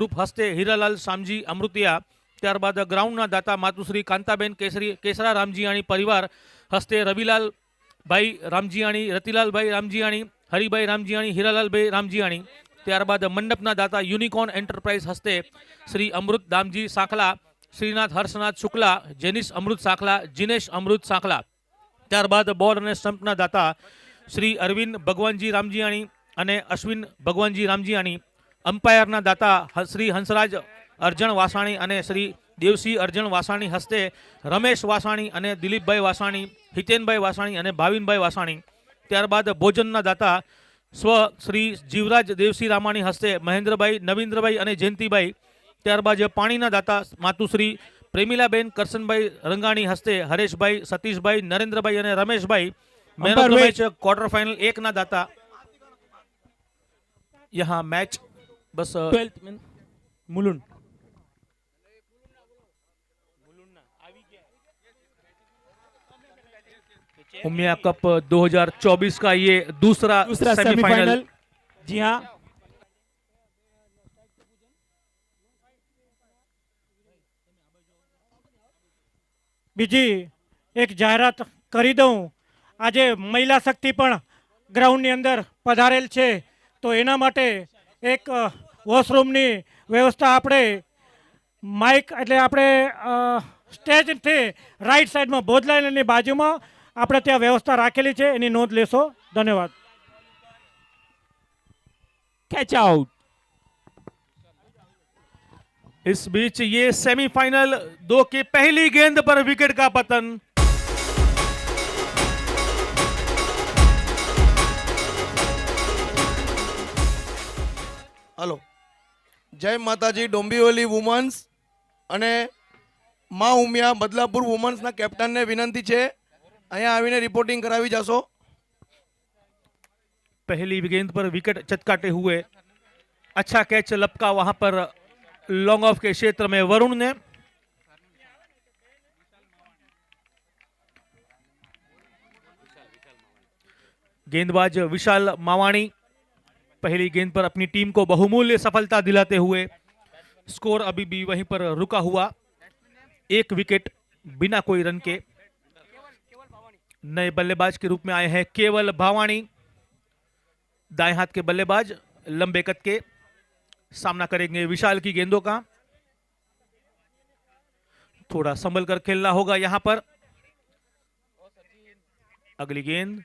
રૂપ હસ્તે હીરાલાલ શામજી અમૃતિયા, ત્યારબાદ ગ્રાઉન્ડના દાતા માતુશ્રી કાંતાબેન કેસરા રામજીયાણી પરિવાર હસ્તે રવિલાલ ભાઈ રામજીયાણી, રતિલાલભાઈ રામજીયાણી, હરિભાઈ રામજીયાણી, હીરાલાલભાઈ રામજીયાણી, ત્યારબાદ મંડપના દાતા યુનિકોર્ન એન્ટરપ્રાઇઝ હસ્તે શ્રી અમૃત દામજી સાંખલા, શ્રીનાથ હર્ષનાથ શુક્લા, જેનિસ અમૃત સાંખલા, જીનેશ અમૃત સાંખલા, ત્યારબાદ બોલ અને સ્ટમ્પના દાતા શ્રી અરવિંદ ભગવાનજી રામજીયાણી અને અશ્વિન ભગવાનજી રામજીયાણી, અમ્પાયરના દાતા શ્રી હંસરાજ અર્જણ વાસાણી અને શ્રી દેવસિંહ અર્જણ વાસાણી હસ્તે રમેશ વાસાણી અને દિલીપભાઈ વાસાણી, હિતેનભાઈ વાસાણી અને ભાવિનભાઈ વાસાણી, ત્યારબાદ ભોજનના દાતા સ્વ શ્રી જીવરાજ દેવસિંહ રામાણી હસ્તે મહેન્દ્રભાઈ, નવીન્દ્રભાઈ અને જયંતિભાઈ, ત્યારબાદ પાણીના દાતા માતુશ્રી પ્રેમિલાબેન કરશનભાઈ રંગાણી હસ્તે હરેશભાઈ, સતીશભાઈ, નરેન્દ્રભાઈ અને Rameshbhai, man of the match quarter final 1 ना दाता। यहाँ मैच बस 12th मुलुंड उमिया कप 2024 का ये दूसरा सेमीफाइनल। जी हाँ, बीजी एक जाहरात करी दूं, આજે મહિલા શક્તિ પણ ગ્રાઉન્ડની અંદર પધારેલ છે, તો એના માટે એક વોશરૂમની વ્યવસ્થા આપણે માઇક એટલે આપણે સ્ટેજથી રાઈટ સાઈડમાં ભોજલાઈનની બાજુમાં આપણે ત્યાં વ્યવસ્થા રાખેલી છે, એની નોંધ લેશો। ધન્યવાદ। Catch out. इस बीच ये सेमीफाइनल 2 की पहली गेंद पर विकेट का पतन। हेलो, जय माताजी। डोंबिवली वुमन्स અને માં ઉમિયા બદલાપુર વુમન્સના કેપ્ટનને વિનંતી છે અહીંયા આવીને રિપોર્ટિંગ કરાવી જશો। पहली गेंद पर विकेट चटकाते हुए अच्छा कैच लपका वहां पर लॉन्ग ऑफ के क्षेत्र में वरुण ने। गेंदबाज विशाल मावाणी पहली गेंद पर अपनी टीम को बहुमूल्य सफलता दिलाते हुए स्कोर अभी भी वहीं पर रुका हुआ, 1 विकेट बिना कोई रन के। नए बल्लेबाज के रूप में आए हैं केवल भावाणी, दाएं हाथ के बल्लेबाज, लंबे कद के, सामना करेंगे विशाल की गेंदों का। थोड़ा संभल कर खेलना होगा यहां पर। अगली गेंद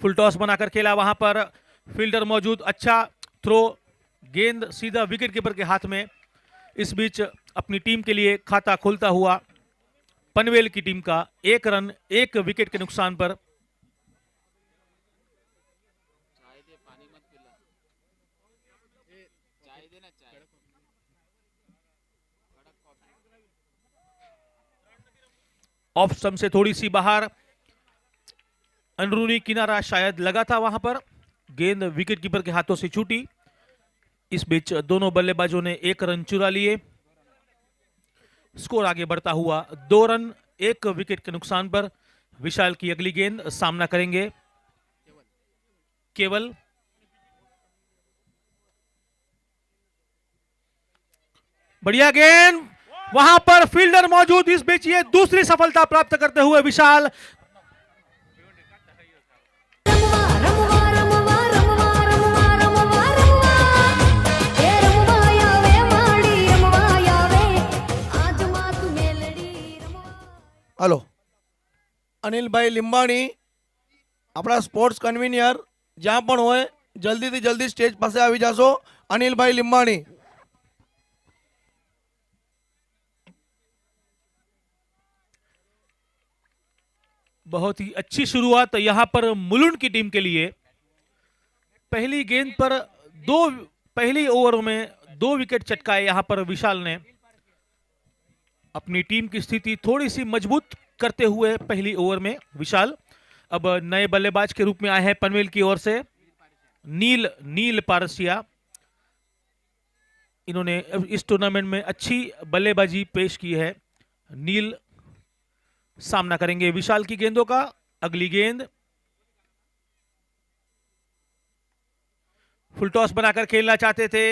फुल टॉस बनाकर खेला, वहां पर फील्डर मौजूद, अच्छा थ्रो, गेंद सीधा विकेट कीपर के हाथ में। इस बीच अपनी टीम के लिए खाता खोलता हुआ पनवेल की टीम का 1 रन 1 विकेट के नुकसान पर। ऑफ स्टंप से थोड़ी सी बाहर, अंदरूनी किनारा शायद लगा था वहां पर, गेंद विकेट कीपर के हाथों से छूटी। इस बीच दोनों बल्लेबाजों ने 1 रन चुरा लिए। स्कोर आगे बढ़ता हुआ 2 रन 1 विकेट के नुकसान पर। विशाल की अगली गेंद, सामना करेंगे केवल। बढ़िया गेंद, वहां पर फील्डर मौजूद। इस बीच ये दूसरी सफलता प्राप्त करते हुए विशाल हेलो, अनिल भाई लिंबाणी अपना स्पोर्ट्स कन्वीनियर ज्यां पण होय जल्दी थी जल्दी स्टेज पासे आवी जाशो। अनिल भाई लिंबाणी। बहुत ही अच्छी शुरुआत यहां पर मुलुंड की टीम के लिए। पहली गेंद पर पहली ओवर में 2 विकेट चटकाए यहां पर विशाल ने। अपनी टीम की स्थिति थोड़ी सी मजबूत करते हुए पहली ओवर में विशाल अब नए बल्लेबाज के रूप में आए हैं पनवेल की ओर से नील पारसिया। इन्होंने इस टूर्नामेंट में अच्छी बल्लेबाजी पेश की है। नील सामना करेंगे विशाल की गेंदों का। अगली गेंद फुल टॉस बनाकर खेलना चाहते थे,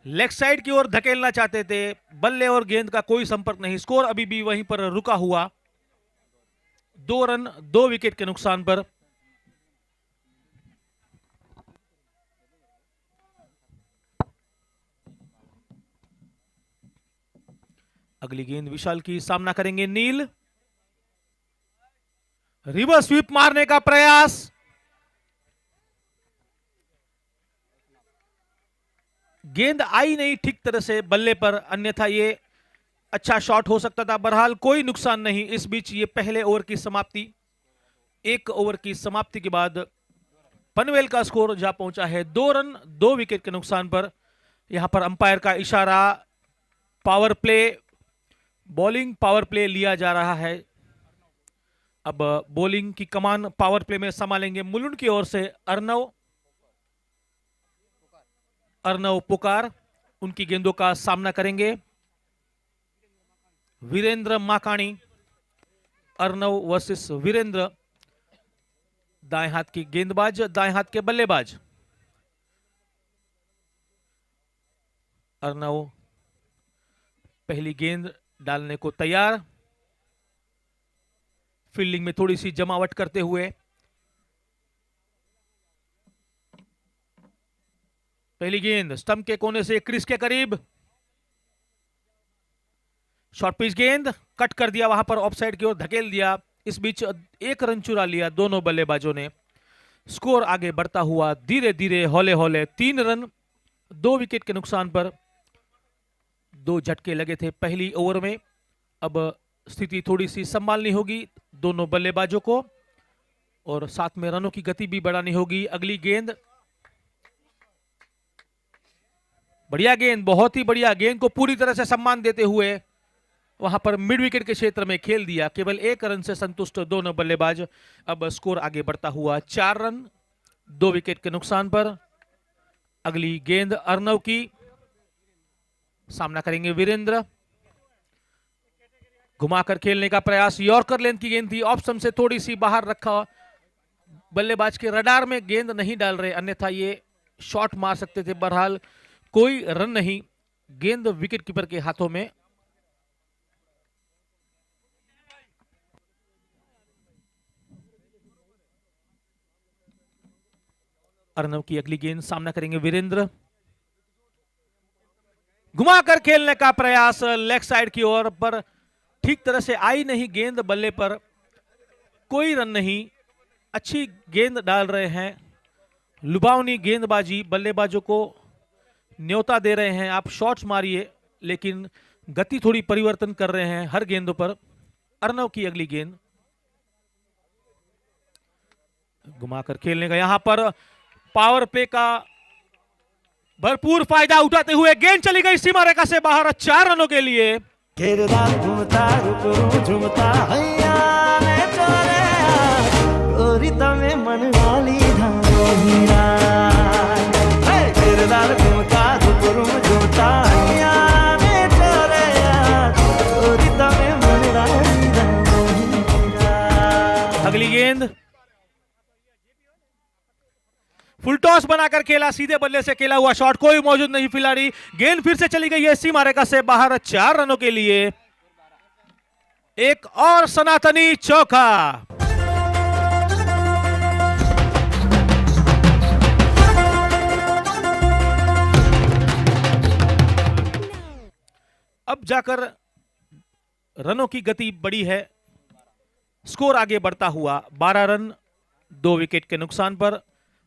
लेग साइड की ओर धकेलना चाहते थे, बल्ले और गेंद का कोई संपर्क नहीं, स्कोर अभी भी वहीं पर रुका हुआ, 2 रन 2 विकेट के नुकसान पर। अगली गेंद विशाल की, सामना करेंगे नील, रिवर्स स्वीप मारने का प्रयास, गेंद आई नहीं ठीक तरह से बल्ले पर, अन्यथा ये अच्छा शॉट हो सकता था। बहरहाल कोई नुकसान नहीं। इस बीच ये पहले ओवर की समाप्ति, 1 ओवर की समाप्ति के बाद पनवेल का स्कोर जा पहुंचा है 2 रन 2 विकेट के नुकसान पर। यहां पर अंपायर का इशारा, power play, bowling power play लिया जा रहा है। अब बॉलिंग की कमान पावर प्ले में संभालेंगे मुलुंड की ओर से अर्नव पुकार, उनकी गेंदों का सामना करेंगे वीरेंद्र माकाणी। अर्नव वर्सेस वीरेंद्र, दाएं हाथ की गेंदबाज, दाएं हाथ के बल्लेबाज। अर्नव पहली गेंद डालने को तैयार, फील्डिंग में थोड़ी सी जमावट करते हुए। पहली गेंद स्टंप के कोने से क्रीज के करीब, शॉर्ट पिच गेंद, कट कर दिया, वहां पर ऑफसाइड की ओर धकेल दिया। इस बीच 1 रन चुरा लिया दोनों बल्लेबाजों ने। स्कोर आगे बढ़ता हुआ धीरे धीरे, हौले हौले, 3 रन 2 विकेट के नुकसान पर। 2 झटके लगे थे पहली ओवर में, अब स्थिति थोड़ी सी संभालनी होगी दोनों बल्लेबाजों को, और साथ में रनों की गति भी बढ़ानी होगी। अगली गेंद, बढ़िया गेंद, बहुत ही बढ़िया गेंद को पूरी तरह से सम्मान देते हुए वहां पर मिड विकेट के क्षेत्र में खेल दिया। केवल 1 रन से संतुष्ट दोनों बल्लेबाज। अब स्कोर आगे बढ़ता हुआ 4 रन 2 विकेट के नुकसान पर। अगली गेंद अर्नव की, सामना करेंगे वीरेंद्र, घुमाकर खेलने का प्रयास, यॉर्कर लेंथ की गेंद थी, ऑफ स्टंप से थोड़ी सी बाहर रखा, बल्लेबाज के रडार में गेंद नहीं डाल रहे, अन्यथा ये शॉट मार सकते थे। बहरहाल कोई रन नहीं, गेंद विकेट कीपर के हाथों में। अर्नव की अगली गेंद, सामना करेंगे वीरेंद्र, घुमाकर खेलने का प्रयास लेग साइड की ओर, पर ठीक तरह से आई नहीं गेंद बल्ले पर, कोई रन नहीं। अच्छी गेंद डाल रहे हैं, लुभावनी गेंदबाजी, बल्लेबाजों को न्योता दे रहे हैं, आप शॉट्स मारिए, लेकिन गति थोड़ी परिवर्तन कर रहे हैं हर गेंदों पर। अर्नव की अगली गेंद, घुमाकर खेलने का, यहां पर पावर प्ले का भरपूर फायदा उठाते हुए गेंद चली गई सीमा रेखा से बाहर, 4 रनों के लिए। झुमता हैया ने चोरे गोरी तमे मन वाली धारा, घेरदार घूमता रुपरू झुमता हैया ने चोरे गोरी तमे मन वाली धारा। अगली गेंद फुल टॉस बनाकर खेला, सीधे बल्ले से खेला हुआ शॉट, कोई मौजूद नहीं खिलाड़ी, गेंद फिर से चली गई है सीमा रेखा से बाहर, 4 रनों के लिए। एक और सनातनी चौका। अब जाकर रनों की गति बढ़ी है, स्कोर आगे बढ़ता हुआ 12 रन 2 विकेट के नुकसान पर।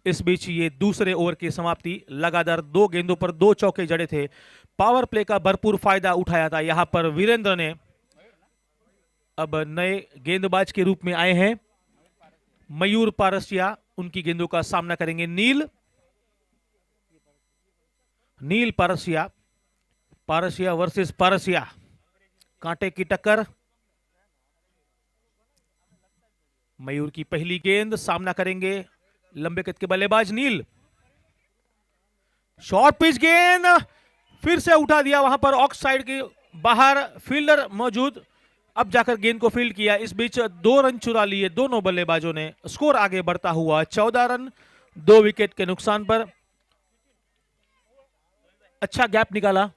इस बीच ये दूसरे ओवर की समाप्ति, लगातार 2 गेंदों पर 2 चौके जड़े थे, पावर प्ले का भरपूर फायदा उठाया था। यहां पर वीरेंद्र ने अब नए गेंदबाज के रूप में आए हैं मयूर पारसिया, उनकी गेंदों का सामना करेंगे नील पारसिया वर्सेस पारसिया, कांटे की टक्कर। मयूर की पहली गेंद, सामना करेंगे लंबे कद के बल्लेबाज नील, शॉर्ट पिच गेंद फिर से उठा दिया, वहां पर ऑफ साइड के बाहर फील्डर मौजूद, अब जाकर गेंद को फील्ड किया। इस बीच 2 रन चुरा लिए दोनों बल्लेबाजों ने, स्कोर आगे बढ़ता हुआ 14 रन 2 विकेट के नुकसान पर। अच्छा गैप निकाला।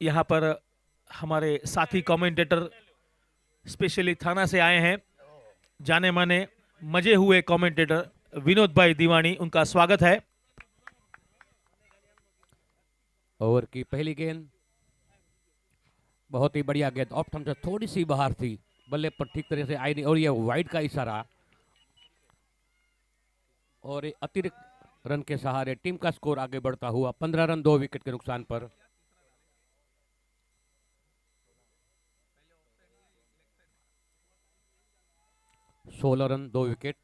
यहाँ पर हमारे साथी कमेंटेटर स्पेशली थाना से आए हैं, जाने माने मजे हुए कमेंटेटर विनोद भाई दीवानी, उनका स्वागत है। ओवर की पहली गेंद बहुत ही बढ़िया गेंद, ऑफ थंब से थोड़ी सी बाहर थी, बल्ले पर ठीक तरह से आई नहीं, और ये वाइड का इशारा, और ये अतिरिक्त रन के सहारे टीम का स्कोर आगे बढ़ता हुआ 15 रन 2 विकेट के नुकसान पर। सोलह रन 2 विकेट।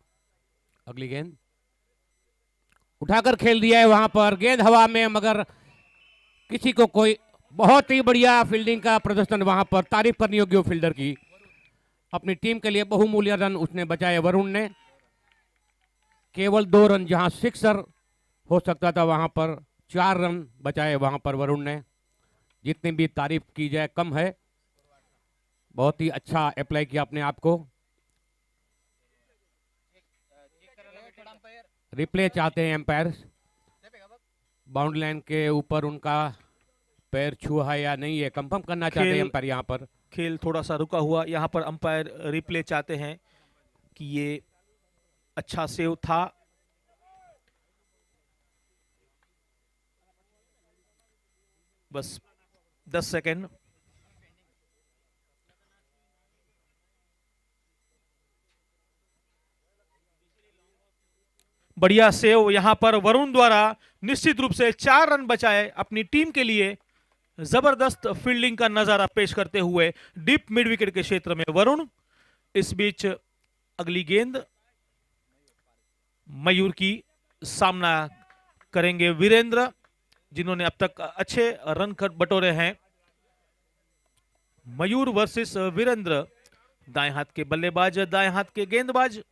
अगली गेंद उठाकर खेल दिया है वहां पर, गेंद हवा में, मगर किसी को कोई, बहुत ही बढ़िया फील्डिंग का प्रदर्शन वहां पर, तारीफ करने योग्य फील्डर की। अपनी टीम के लिए बहुमूल्य रन उसने बचाए वरुण ने। केवल 2 रन जहां सिक्सर हो सकता था वहां पर 4 रन बचाए वहां पर वरुण ने। जितनी भी तारीफ की जाए कम है, बहुत ही अच्छा अप्लाई किया अपने आप को। रिप्ले चाहते हैं एम्पायर, बाउंड्री लाइन के ऊपर उनका पैर छुआ है या नहीं, ये कंफर्म करना चाहते हैं एम्पायर। यहाँ पर खेल थोड़ा सा रुका हुआ, यहाँ पर अंपायर रिप्ले चाहते हैं कि ये अच्छा सेव था। बस 10 सेकेंड। बढ़िया सेव यहां पर वरुण द्वारा, निश्चित रूप से 4 रन बचाए अपनी टीम के लिए। जबरदस्त फील्डिंग का नजारा पेश करते हुए डीप मिड विकेट के क्षेत्र में वरुण। इस बीच अगली गेंद मयूर की सामना करेंगे वीरेंद्र, जिन्होंने अब तक अच्छे रन बटोरे हैं। मयूर वर्सेस वीरेंद्र, दाएं हाथ के बल्लेबाज, दाएं हाथ के गेंदबाज।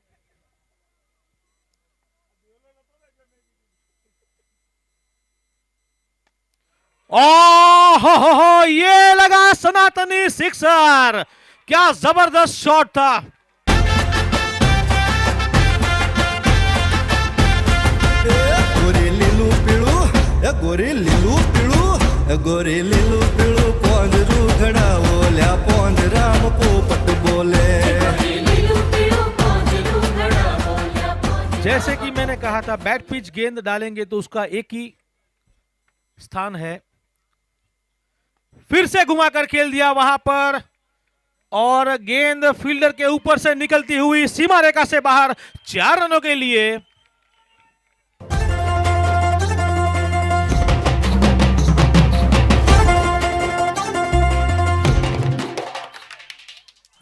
हो, ये लगा सनातनी सिक्सर, क्या जबरदस्त शॉट था। गोरे लीलू पीळू, गोरे लीलू पीळू, गोरे लीलू पीळू, पोंजरू घड़ा ओल्या पोंज राम पोपट बोले। जैसे कि मैंने कहा था, बैट पिच गेंद डालेंगे तो उसका एक ही स्थान है। फिर से घुमाकर खेल दिया वहां पर, और गेंद फील्डर के ऊपर से निकलती हुई सीमा रेखा से बाहर, 4 रनों के लिए।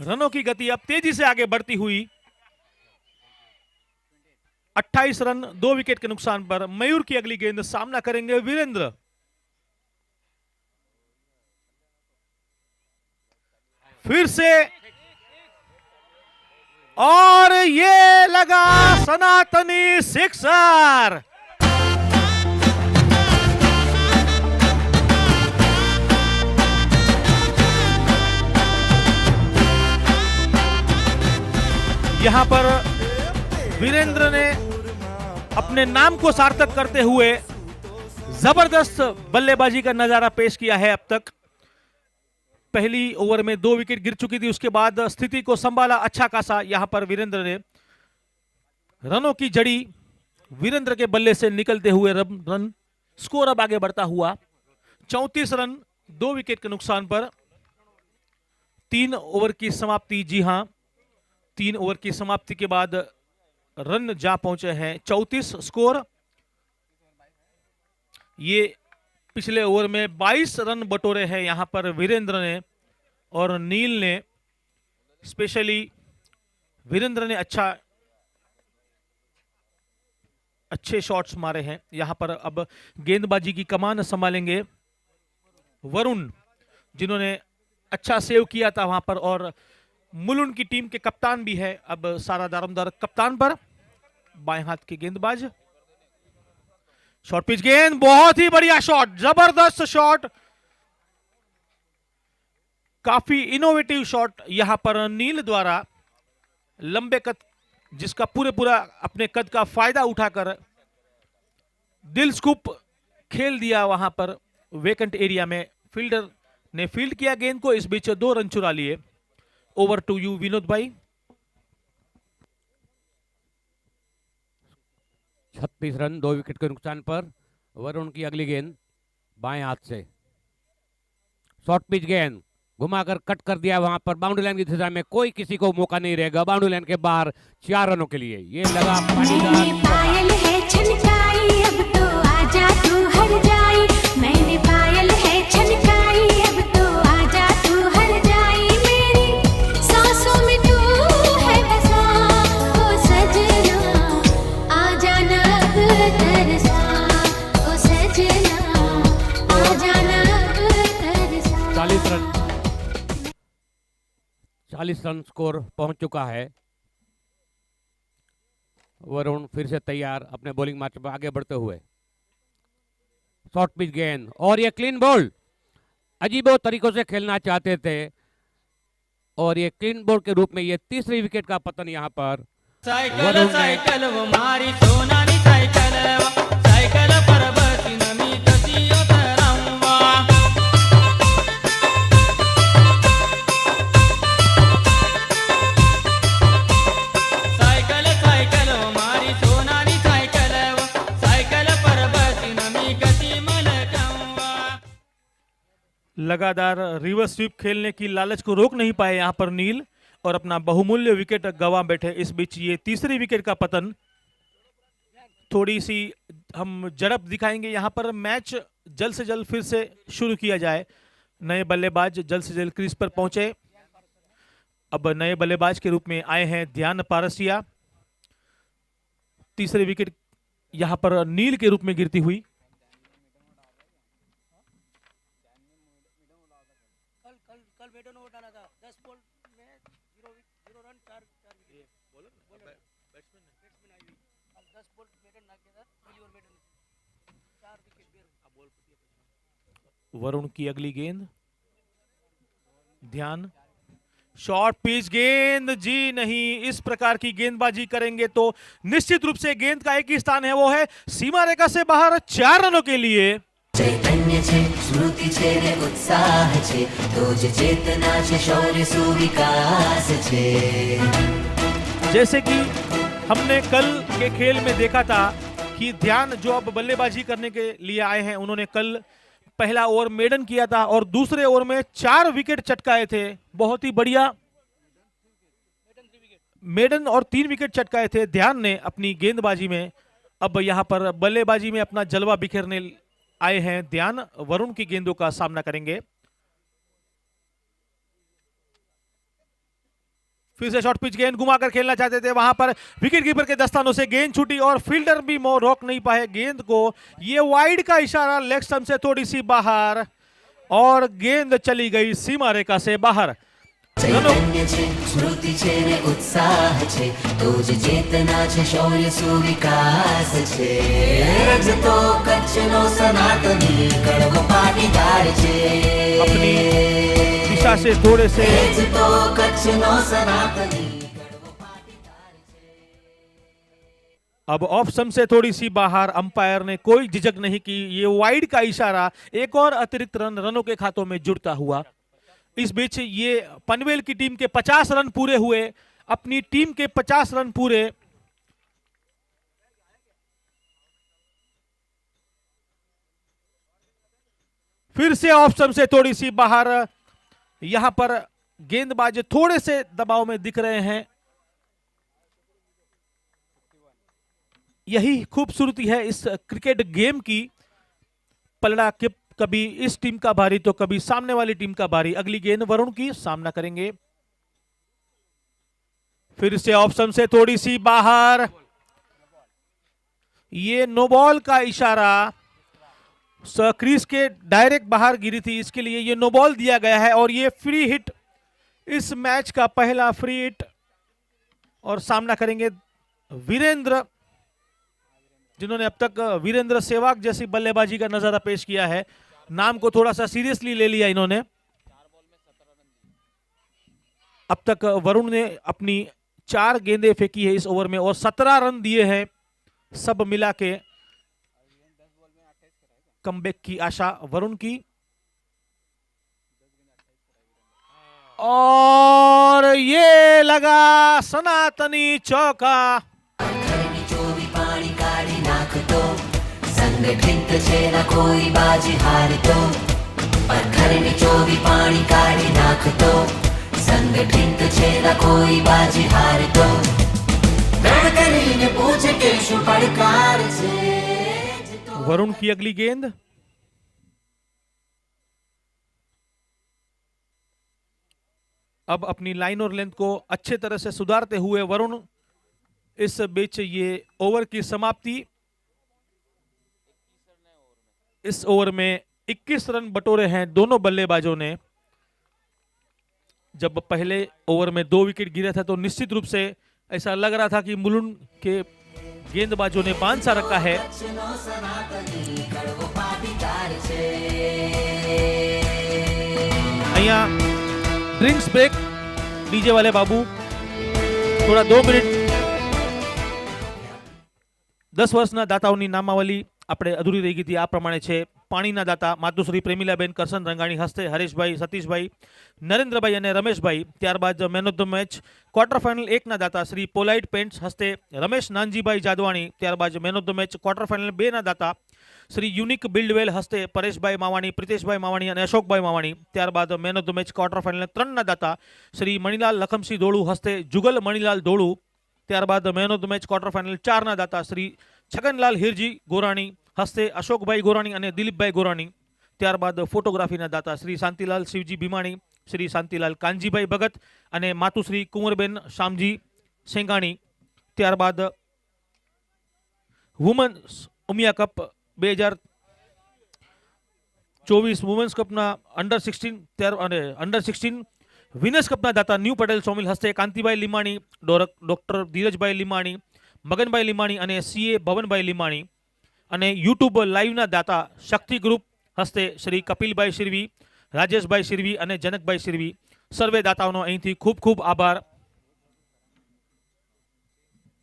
रनों की गति अब तेजी से आगे बढ़ती हुई। 28 रन 2 विकेट के नुकसान पर मयूर की अगली गेंद, सामना करेंगे वीरेंद्र। फिर से, और ये लगा सनातनी सिक्सर। यहां पर वीरेंद्र ने अपने नाम को सार्थक करते हुए जबरदस्त बल्लेबाजी का नजारा पेश किया है। अब तक पहली ओवर में 2 विकेट गिर चुकी थी, उसके बाद स्थिति को संभाला अच्छा खासा यहां पर वीरेंद्र ने। रनों की जड़ी वीरेंद्र के बल्ले से निकलते हुए रन स्कोर अब आगे बढ़ता हुआ 34 रन 2 विकेट के नुकसान पर। 3 ओवर की समाप्ति, जी हां 3 ओवर की समाप्ति के बाद रन जा पहुंचे हैं 34 स्कोर। ये पिछले ओवर में 22 रन बटोरे हैं यहां पर वीरेंद्र ने, और नील ने, स्पेशली वीरेंद्र ने अच्छे शॉट्स मारे हैं। यहां पर अब गेंदबाजी की कमान संभालेंगे वरुण, जिन्होंने अच्छा सेव किया था वहां पर, और मुलुंड की टीम के कप्तान भी है अब सारा दारोमदार कप्तान पर। बाएं हाथ के गेंदबाज। शॉर्ट पिच गेंद, बहुत ही बढ़िया शॉट, जबरदस्त शॉट, काफी इनोवेटिव शॉट यहां पर नील द्वारा। लंबे कद, जिसका पूरा अपने कद का फायदा उठाकर दिल स्कूप खेल दिया वहां पर वेकेंट एरिया में। फील्डर ने फील्ड किया गेंद को, इस बीच 2 रन चुरा लिए। ओवर टू यू विनोद भाई। 36 रन 2 विकेट के नुकसान पर। वरुण की अगली गेंद बाएं हाथ से, शॉर्ट पिच गेंद घुमाकर कट कर दिया वहां पर। बाउंड्री लाइन की दिशा में कोई किसी को मौका नहीं रहेगा। बाउंड्री लाइन के बाहर 4 रनों के लिए ये लगा मैंने पायल है छनकाई, अब तो आजा तू हर जाई। मैंने पायल है छनकाई, अब तो आजा तू हर जाई। मेरी सांसों में तू है बसा, ओ सजना आजा ना अब तरसा, ओ सजना आजा ना अब तरसा। 40 रन स्कोर पहुंच चुका है। वरुण फिर से तैयार अपने बॉलिंग मार्च में आगे बढ़ते हुए। शॉर्ट पिच गेंद और ये क्लीन बॉल। अजीबो तरीकों से खेलना चाहते थे और ये क्लीन बॉल के रूप में ये तीसरी विकेट का पतन यहाँ पर। साइकिल साइकिल वो मारी सोनारी साइकिल, साइकिल पर बसी नमी तसियो तरंवा। साइकिल साइकिल वो मारी सोनारी साइकिल, साइकिल पर बसी नमी कसी मलकंवा। लगातार रिवर्स स्वीप खेलने की लालच को रोक नहीं पाए यहां पर नील और अपना बहुमूल्य विकेट गंवा बैठे। इस बीच ये तीसरी विकेट का पतन। थोड़ी सी हम झड़प दिखाएंगे यहां पर। मैच जल्द से जल्द फिर से शुरू किया जाए। नए बल्लेबाज जल्द से जल्द क्रीज पर पहुंचे। अब नए बल्लेबाज के रूप में आए हैं ध्यान पारसिया। तीसरी विकेट यहां पर नील के रूप में गिरती हुई। वरुण की अगली गेंद, ध्यान, शॉर्ट पिच गेंद, जी नहीं। इस प्रकार की गेंदबाजी करेंगे तो निश्चित रूप से गेंद का एक ही स्थान है, वो है सीमा रेखा से बाहर। 4 रनों के लिए। चैतन्य छे, स्मृति छे ने उत्साह छे, तो ज चेतना छे, शौर्य सुविकास छे। जैसे कि हमने कल के खेल में देखा था कि ध्यान जो अब बल्लेबाजी करने के लिए आए हैं, उन्होंने कल पहला ओवर मेडन किया था और दूसरे ओवर में 4 विकेट चटकाए थे। बहुत ही बढ़िया मेडन और 3 विकेट चटकाए थे ध्यान ने अपनी गेंदबाजी में। अब यहां पर बल्लेबाजी में अपना जलवा बिखेरने आए हैं ध्यान। वरुण की गेंदों का सामना करेंगे। फिर से शॉर्ट पिच गेंद घुमाकर खेलना चाहते थे, वहां पर विकेट कीपर के दस्तानों से गेंद छूटी और फील्डर भी रोक नहीं पाए गेंद को। ये वाइड का इशारा, लेग स्टंप से थोड़ी सी बाहर और गेंद चली गई सीमा रेखा से बाहर। चैतन्य छे, स्मृति छे ने उत्साह छे, तो ज चेतना छे, शौर्य सुविकास छे। रजतो कच्छनो सनातनी, कड़वो पाटीदार छे। अपनी दिशा से थोड़े से रजतो कच्छनो सनातनी, कड़वो पाटीदार छे। अब ऑफ स्टंप से थोड़ी सी बाहर। अंपायर ने कोई झिझक नहीं की। ये वाइड का इशारा, एक और अतिरिक्त रनों के खातों में जुड़ता हुआ। इस बीच ये पनवेल की टीम के 50 रन पूरे हुए। अपनी टीम के 50 रन पूरे। फिर से ऑफ स्टंप से थोड़ी सी बाहर। यहां पर गेंदबाज थोड़े से दबाव में दिख रहे हैं। यही खूबसूरती है इस क्रिकेट गेम की। पलड़ा के कभी इस टीम का भारी तो कभी सामने वाली टीम का भारी। अगली गेंद वरुण की सामना करेंगे। फिर से ऑफ स्टंप से थोड़ी सी बाहर। ये नो बॉल का इशारा, क्रीज के डायरेक्ट बाहर गिरी थी, इसके लिए ये नो बॉल दिया गया है और ये फ्री हिट, इस मैच का पहला फ्री हिट। और सामना करेंगे वीरेंद्र। जिन्होंने अब तक वीरेंद्र सहवाग जैसी बल्लेबाजी का नजारा पेश किया है, नाम को थोड़ा सा सीरियसली ले लिया इन्होंने। अब तक वरुण ने अपनी 4 गेंदें फेंकी है इस ओवर में और 17 रन दिए हैं, सब मिला के कमबैक की आशा वरुण की। और ये लगा सनातनी चौका। घरनी चोवी पाणी काढी नाखतो, संघटित छे न कोई बाजी हारतो। पर घरनी चोवी पाणी काढी नाखतो, संघटित छे न कोई बाजी हारतो। दौड़ करीने पूछे के शू પડકાર छे। वरुण की अगली गेंद, अब अपनी लाइन और लेंथ को अच्छे तरह से सुधारते हुए वरुण इस बीच ये ओवर की समाप्ति। इस ओवर में 21 रन बटोरे हैं दोनों बल्लेबाजों ने। जब पहले ओवर में 2 विकेट गिरा था तो निश्चित रूप से ऐसा लग रहा था कि मुलुंड के गेंदबाजों ने बांध सा रखा है। અહીંયા ड्रिंक्स ब्रेक डीजे वाले बाबू थोड़ा 2 मिनिट। 10 વર્ષના દાતાઓની નામાવલી આપણે અધૂરી રહી ગઈ હતી, આ પ્રમાણે છે। પાણીના દાતા માતુશ્રી પ્રેમીલાબેન કરશન રંગાણી હસ્તે હરેશભાઈ, સતીશભાઈ, નરેન્દ્રભાઈ અને રમેશભાઈ। ત્યારબાદ man of the match quarter final 1 ના દાતા શ્રી પોલાઇટ પેન્ટ્સ હસ્તે રમેશ નાનજીભાઈ જાદવાણી। ત્યારબાદ man of the match quarter final 2 ના દાતા श्री यूनिक बिल्डवेल हस्ते परेशभाई मावाणी, प्रितेशभाई मावाणी और अशोकभाई मावाणी। त्यारबाद man of the match quarter final 3 ना दाता श्री मणिलाल लखमसिंह धोळू हस्ते जुगल मणिलाल धोळू। त्यारबाद man of the match quarter final 4 ना दाता श्री छगनलाल हिरजी गोराणी हस्ते अशोकभाई गोराणी और दिलीपभाई गोराणी। त्यारबाद फोटोग्राफी ना दाता श्री शांतिलाल शिवजी भीमाणी, श्री शांतिलाल कांजीभाई भगत और मातुश्री कुंवरबेन शामजी सेंगाणी। त्यारबाद वुमन्स उमिया कप 2024 વુમેન્સ કપના અંડર 16 ત્યાર અને અંડર 16 વિનર્સ કપના દાતા ન્યૂ પટેલ સોમિલ હસ્તે કાંતિભાઈ લીમાણી, ડોક્ટર ધીરજભાઈ લીમાણી, મગનભાઈ લીમાણી અને સીએ ભવનભાઈ લીમાણી। અને યુટ્યુબ લાઈવના દાતા શક્તિ ગ્રુપ હસ્તે શ્રી કપિલભાઈ શિરવી, રાજેશભાઈ શિરવી અને જનકભાઈ શિરવી। સર્વે દાતાઓનો અહીંથી ખૂબ ખૂબ આભાર।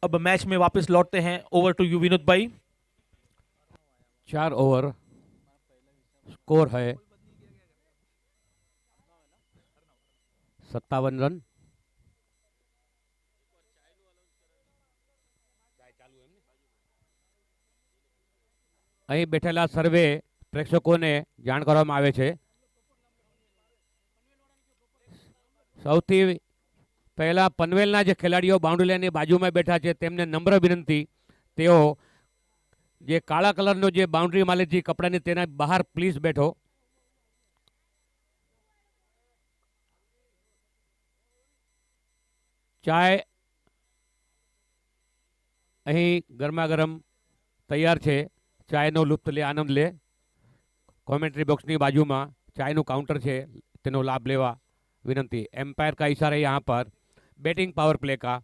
अब मैच में वापस लौटते हैं। ओवर टू यू विनोद भाई। 4 ओवर स्कोर है 57 रन। અહીં બેઠેલા સર્વે પ્રેક્ષકોને જાણ કરવામાં આવે છે, સૌથી પહેલા પનવેલના જે ખેલાડીઓ બાઉન્ડ્રી લાઇનની બાજુમાં બેઠા છે તેમને નમ્ર વિનંતી, તેઓ જે કાળા કલરનો જે બાઉન્ડ્રી માલે છે કપડાની તેના બહાર પ્લીઝ બેઠો। ચાય અહીં ગરમા ગરમ તૈયાર છે, ચાયનો લુપ્ત લે, આનંદ લે। કોમેન્ટ્રી બોક્સની બાજુમાં ચાયનું કાउंटर છે, તેનો લાભ लेवा विनंती। एम्पायर का इशारा यहाँ पर बैटिंग पावर प्ले का,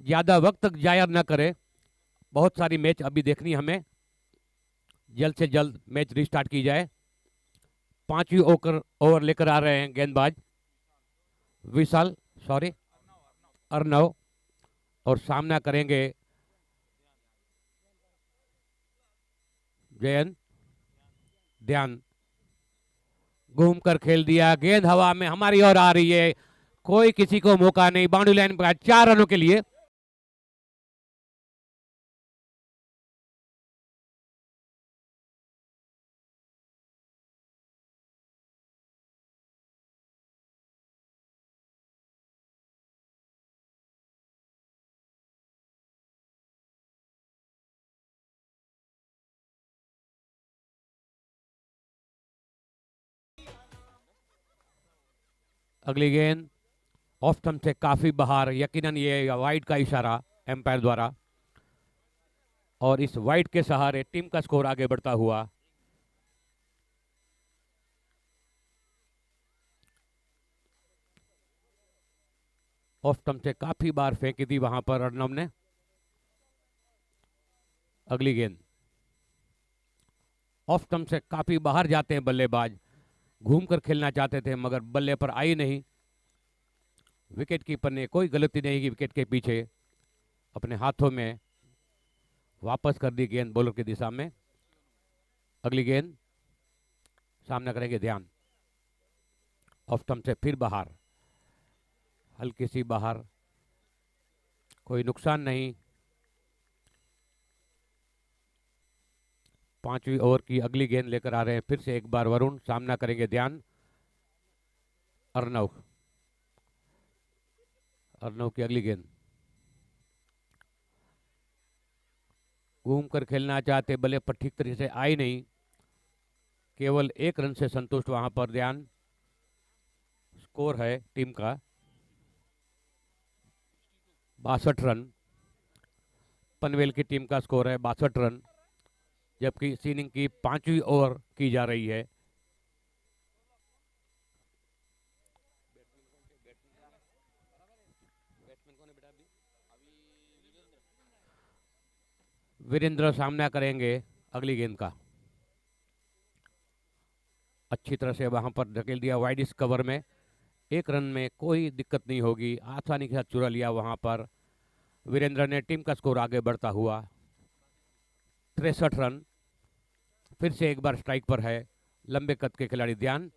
ज़्यादा वक्त जाया न करें, बहुत सारी मैच अभी देखनी हमें, जल्द से जल्द मैच रिस्टार्ट की जाए। 5वीं ओवर लेकर आ रहे हैं गेंदबाज विशाल अर्नव और सामना करेंगे जयंत। ध्यान, घूमकर खेल दिया, गेंद हवा में हमारी ओर आ रही है, कोई किसी को मौका नहीं। बाउंड्री लाइन पर 4 रनों के लिए अगली गेंद ऑफ स्टंप से काफी बाहर, यकीनन ये वाइड का इशारा एम्पायर द्वारा, और इस वाइड के सहारे टीम का स्कोर आगे बढ़ता हुआ। ऑफ स्टंप से काफी बार फेंकी थी वहां पर अर्नव ने। अगली गेंद ऑफ स्टंप से काफी बाहर जाते हैं बल्लेबाज, घूमकर खेलना चाहते थे मगर बल्ले पर आई नहीं। विकेट कीपर ने कोई गलती नहीं की, विकेट के पीछे अपने हाथों में वापस कर दी गेंद बॉलर की दिशा में। अगली गेंद सामना करेंगे ध्यान, ऑफ स्टंप से फिर बाहर, हल्की सी बाहर, कोई नुकसान नहीं। 5वीं ओवर की अगली गेंद लेकर आ रहे हैं फिर से एक बार वरुण, सामना करेंगे ध्यान, अर्नव। अर्नव की अगली गेंद, घूम कर खेलना चाहते, बल्ले पर ठीक तरीके से आई नहीं, केवल 1 रन से संतुष्ट वहां पर ध्यान। स्कोर है टीम का 62 रन, पनवेल की टीम का स्कोर है 62 रन, जबकि इस इनिंग की 5वीं ओवर की जा रही है। वीरेंद्र सामना करेंगे अगली गेंद का, अच्छी तरह से वहां पर धकेल दिया वाइड इस कवर में, 1 रन में कोई दिक्कत नहीं होगी, आसानी के साथ चुरा लिया वहां पर वीरेंद्र ने। टीम का स्कोर आगे बढ़ता हुआ 63 रन। फिर से एक बार स्ट्राइक पर है लंबे कद के खिलाड़ी ध्यान,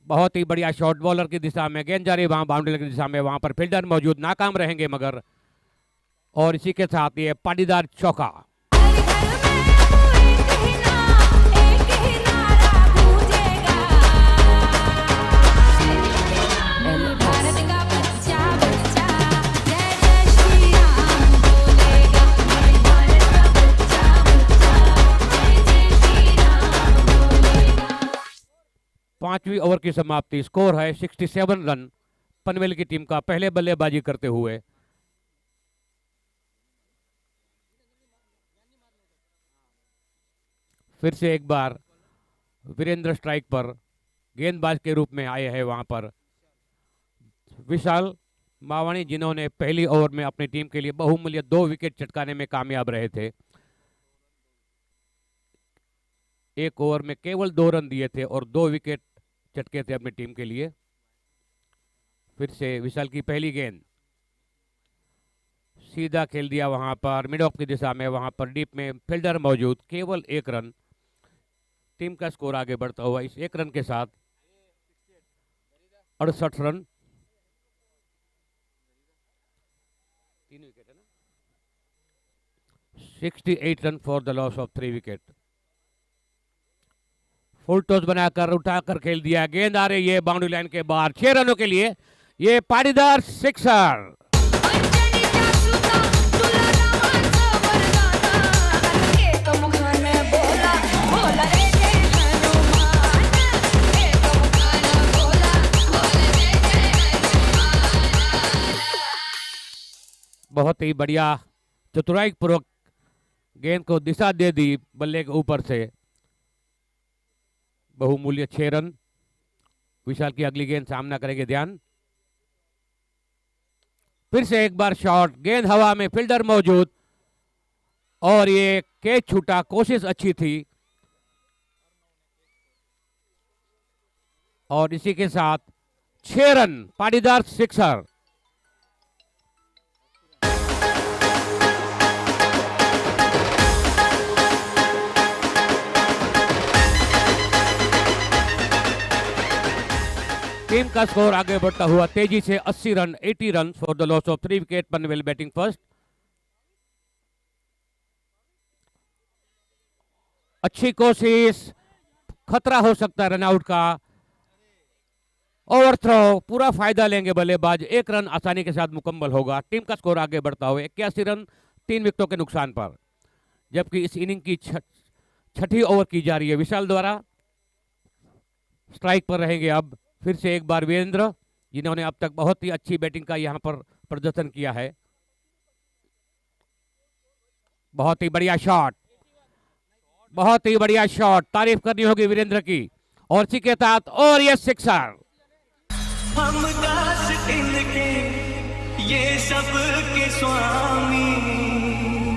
बहुत ही बढ़िया शॉट बॉलर की दिशा में, गेंद जा रही वहां बाउंड्री की दिशा में, वहां पर फील्डर मौजूद, नाकाम रहेंगे मगर, और इसी के साथ ये पाटीदार चौका। पांचवी ओवर की समाप्ति, स्कोर है 67 रन पनवेल की टीम का पहले बल्लेबाजी करते हुए। फिर से एक बार वीरेंद्र स्ट्राइक पर, गेंदबाज के रूप में आए हैं वहां पर विशाल मावाणी, जिन्होंने पहली ओवर में अपनी टीम के लिए बहुमूल्य 2 विकेट चटकाने में कामयाब रहे थे। 1 ओवर में केवल 2 रन दिए थे और 2 विकेट चटके थे अपनी टीम के लिए। फिर से विशाल की पहली गेंद, सीधा खेल दिया वहां पर मिड ऑफ की दिशा में, वहां पर डीप में फील्डर मौजूद, केवल 1 रन। टीम का स्कोर आगे बढ़ता हुआ इस 1 रन के साथ 68 रन। 3 विकेट है ना, 68 run for the loss of 3 wicket. Full toss बनाकर उठाकर खेल दिया, गेंद आ रही है बाउंड्री लाइन के बाहर, 6 रनों के लिए ये पाटीदार सिक्सर। बहुत ही बढ़िया चतुराई पूर्वक गेंद को दिशा दे दी बल्ले के ऊपर से, बहुमूल्य 6 रन। विशाल की अगली गेंद सामना करेंगे ध्यान, फिर से एक बार शॉट, गेंद हवा में, फील्डर मौजूद और ये कैच छूटा, कोशिश अच्छी थी और इसी के साथ 6 रन पाटीदार सिक्सर। टीम का स्कोर आगे बढ़ता हुआ तेजी से 80 run, 80 run for the loss of 3 wicket. Panvel batting first, अच्छी कोशिश, खतरा हो सकता है रनआउट का, ओवर थ्रो, पूरा फायदा लेंगे बल्लेबाज, 1 रन आसानी के साथ मुकम्मल होगा। टीम का स्कोर आगे बढ़ता हुआ 81 रन 3 विकेटों के नुकसान पर, जबकि इस इनिंग की छठी ओवर की जा रही है विशाल द्वारा। स्ट्राइक पर रहेंगे अब फिर से एक बार वीरेंद्र, जिन्होंने अब तक बहुत ही अच्छी बैटिंग का यहां पर प्रदर्शन किया है। बहुत ही बढ़िया शॉट, बहुत ही बढ़िया शॉट, तारीफ करनी होगी वीरेंद्र की, और इसी के साथ और ये सिक्सर। हम दास इनके ये सब के स्वामी,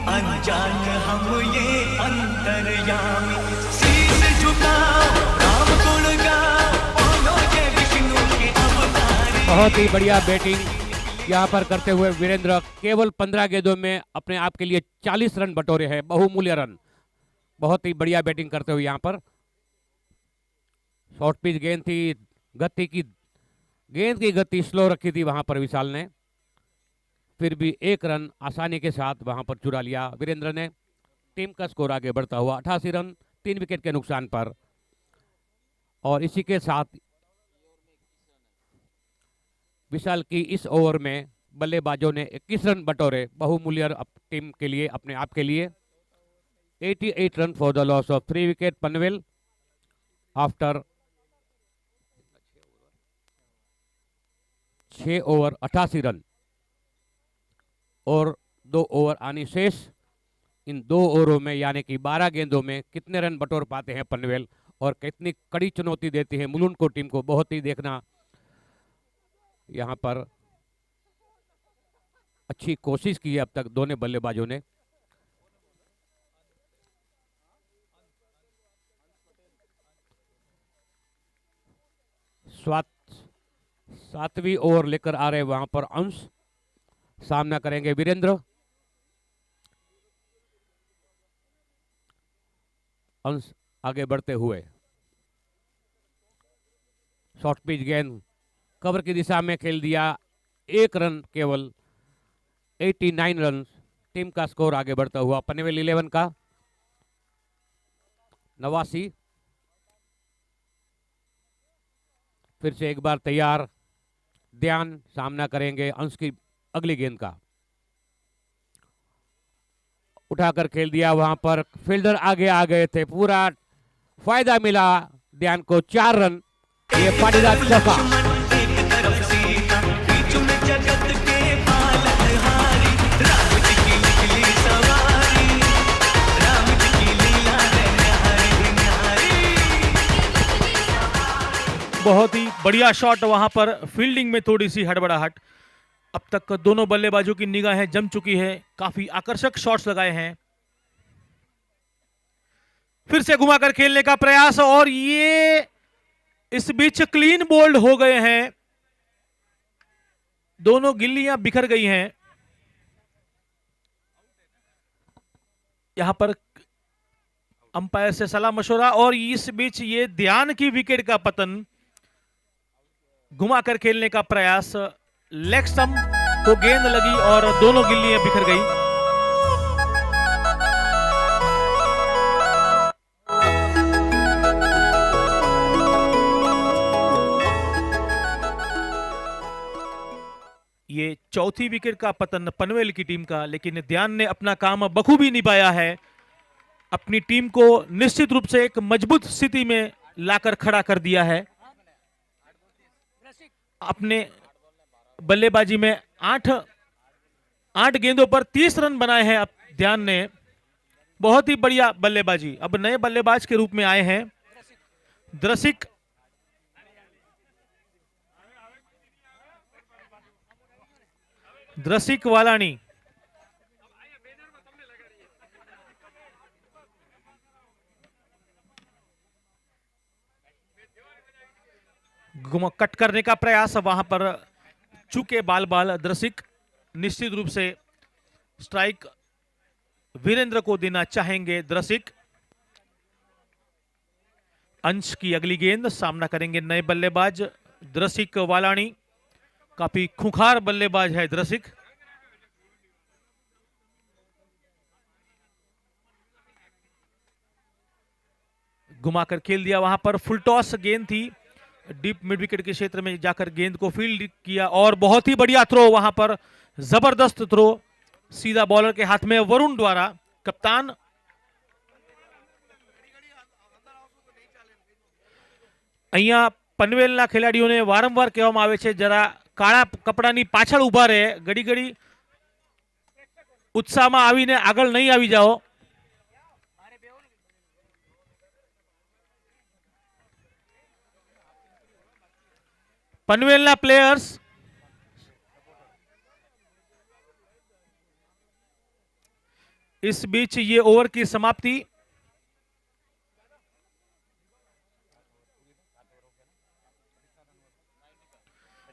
अनजान हम ये अंतर्यामी। शीश झुकाओ, राम गुण गाओ, बोलो जय विष्णु के अवतारी। बहुत ही बढ़िया बैटिंग यहाँ पर करते हुए वीरेंद्र केवल 15 गेंदों में अपने आप के लिए 40 रन बटोरे हैं, बहुमूल्य रन। बहुत ही बढ़िया बैटिंग करते हुए यहाँ पर शॉर्ट पिच गेंद थी, गेंद की गति स्लो रखी थी वहां पर विशाल ने, फिर भी 1 रन आसानी के साथ वहां पर चुरा लिया वीरेंद्र ने। टीम का स्कोर आगे बढ़ता हुआ 88 रन 3 विकेट के नुकसान पर। और इसी के साथ विशाल की इस ओवर में बल्लेबाजों ने 21 रन बटोरे, बहुमूल्य टीम के लिए, अपने आप के लिए। 88 run for the loss of 3 wicket Panvel after 6 over 88 run और 2 ओवर आनी शेष। इन 2 ओवरों में यानी कि 12 गेंदों में कितने रन बटोर पाते हैं पनवेल और कितनी कड़ी चुनौती देती है मुलुंड को टीम को, बहुत ही देखना। यहां पर अच्छी कोशिश की है अब तक दोनों बल्लेबाजों ने। सातवीं ओवर लेकर आ रहे वहां पर अंश, सामना करेंगे वीरेंद्र। अंश आगे बढ़ते हुए शॉर्ट पिच गेंद कवर की दिशा में खेल दिया, 1 रन केवल, 89 रन। टीम का स्कोर आगे बढ़ता हुआ पनवेल 11 का 89। फिर से एक बार तैयार, ध्यान, सामना करेंगे अंश की अगली गेंद का। उठाकर खेल दिया वहां पर, फील्डर आगे आ गए थे, पूरा फायदा मिला ध्यान को, 4 रन। ये पाटीदार चौका। एक तरफ सीता, बीच में जगत के पालनहारी, राम जी की निकली सवारी, राम जी की लीला है न्यारी न्यारी। बहुत ही बढ़िया शॉट, वहां पर फील्डिंग में थोड़ी सी हड़बड़ाहट। अब तक दोनों बल्लेबाजों की निगाहें जम चुकी है, काफी आकर्षक शॉट्स लगाए हैं। फिर से घुमाकर खेलने का प्रयास और ये इस बीच क्लीन बोल्ड हो गए हैं, दोनों गिल्लियां बिखर गई हैं। यहां पर अंपायर से सलाह मशवरा और इस बीच ये ध्यान की विकेट का पतन। घुमाकर खेलने का प्रयास, लेग स्टंप को गेंद लगी और दोनों गिल्लियां बिखर गई। ये चौथी विकेट का पतन पनवेल की टीम का, लेकिन ध्यान ने अपना काम बखूबी निभाया है, अपनी टीम को निश्चित रूप से एक मजबूत स्थिति में लाकर खड़ा कर दिया है। अपने बल्लेबाजी में 8 गेंदों पर 30 रन बनाए हैं अब ध्यान ने, बहुत ही बढ़िया बल्लेबाजी। अब नए बल्लेबाज के रूप में आए हैं द्रसिक। द्रसिक वालानी कट करने का प्रयास, वहां पर चूके बाल द्रसिक। निश्चित रूप से स्ट्राइक वीरेंद्र को देना चाहेंगे द्रसिक। अंश की अगली गेंद, सामना करेंगे नए बल्लेबाज द्रसिक वालानी। काफी खूंखार बल्लेबाज है द्रसिक। घुमाकर खेल दिया, वहां पर फुल टॉस गेंद थी, डीप मिड विकेट के क्षेत्र में जाकर गेंद को फील्ड किया और बहुत ही बढ़िया थ्रो, वहां पर जबरदस्त थ्रो सीधा बॉलर के हाथ में वरुण द्वारा। कप्तान અહીંયા પનવેલના ખેલાડીઓને વારંવાર કહેવામાં આવે છે જરા કાળા કપડાની પાછળ ઊભા રહે, ઘડી ઘડી ઉત્સાહમાં આવીને આગળ નહીં આવી જાઓ। પનવેલના પ્લેયર્સ इस बीच ये ओवर की समाप्ति।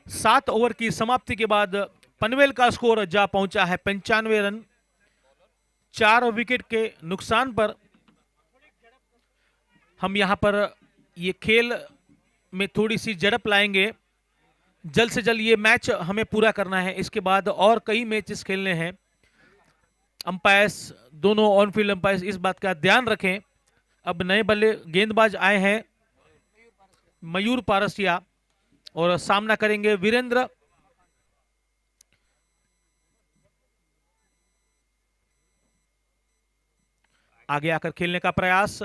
सात ओवर की समाप्ति के बाद पनवेल का स्कोर जा पहुंचा है 95 रन। 4 विकेट के नुकसान पर हम यहां पर ये खेल में थोड़ी सी झड़प लाएंगे। जल्द से जल्द ये मैच हमें पूरा करना है, इसके बाद और कई मैचेस खेलने हैं। अंपायर्स, दोनों ऑन फील्ड अंपायर्स इस बात का ध्यान रखें। अब नए बल्ले गेंदबाज आए हैं मयूर पारसिया और सामना करेंगे वीरेंद्र। आगे आकर खेलने का प्रयास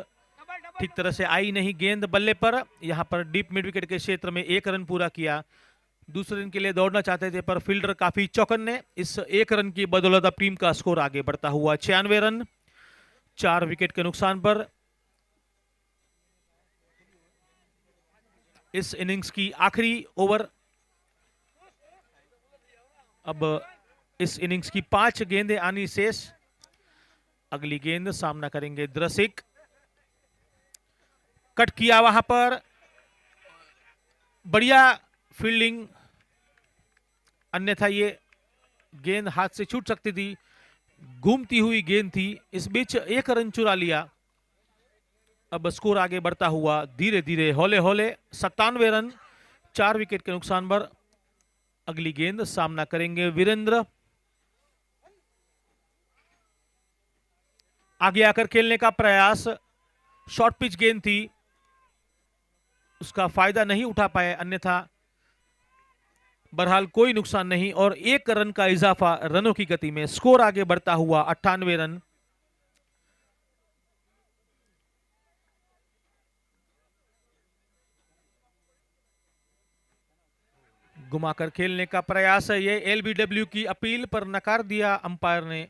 ठीक तरह से आई नहीं गेंद बल्ले पर। यहां पर डीप मिड विकेट के क्षेत्र में 1 रन पूरा किया। दूसरे रन के लिए दौड़ना चाहते थे पर फील्डर काफी चौकन्ने। इस 1 रन की बदौलत अब टीम का स्कोर आगे बढ़ता हुआ 96 रन। 4 विकेट के नुकसान पर इस इनिंग्स की आखिरी ओवर। अब इस इनिंग्स की 5 गेंदें आनी शेष। अगली गेंद सामना करेंगे द्रसिक। कट किया वहां पर, बढ़िया फील्डिंग, अन्यथा ये गेंद हाथ से छूट सकती थी। घूमती हुई गेंद थी। इस बीच 1 रन चुरा लिया। अब स्कोर आगे बढ़ता हुआ धीरे धीरे हौले हौले 97 रन। 4 विकेट के नुकसान पर अगली गेंद सामना करेंगे वीरेंद्र। आगे आकर खेलने का प्रयास, शॉर्ट पिच गेंद थी, उसका फायदा नहीं उठा पाए, अन्यथा बहरहाल कोई नुकसान नहीं। और 1 रन का इजाफा रनों की गति में, स्कोर आगे बढ़ता हुआ 98 रन। घुमाकर खेलने का प्रयास है। ये एलबीडब्ल्यू की अपील पर नकार दिया अंपायर ने।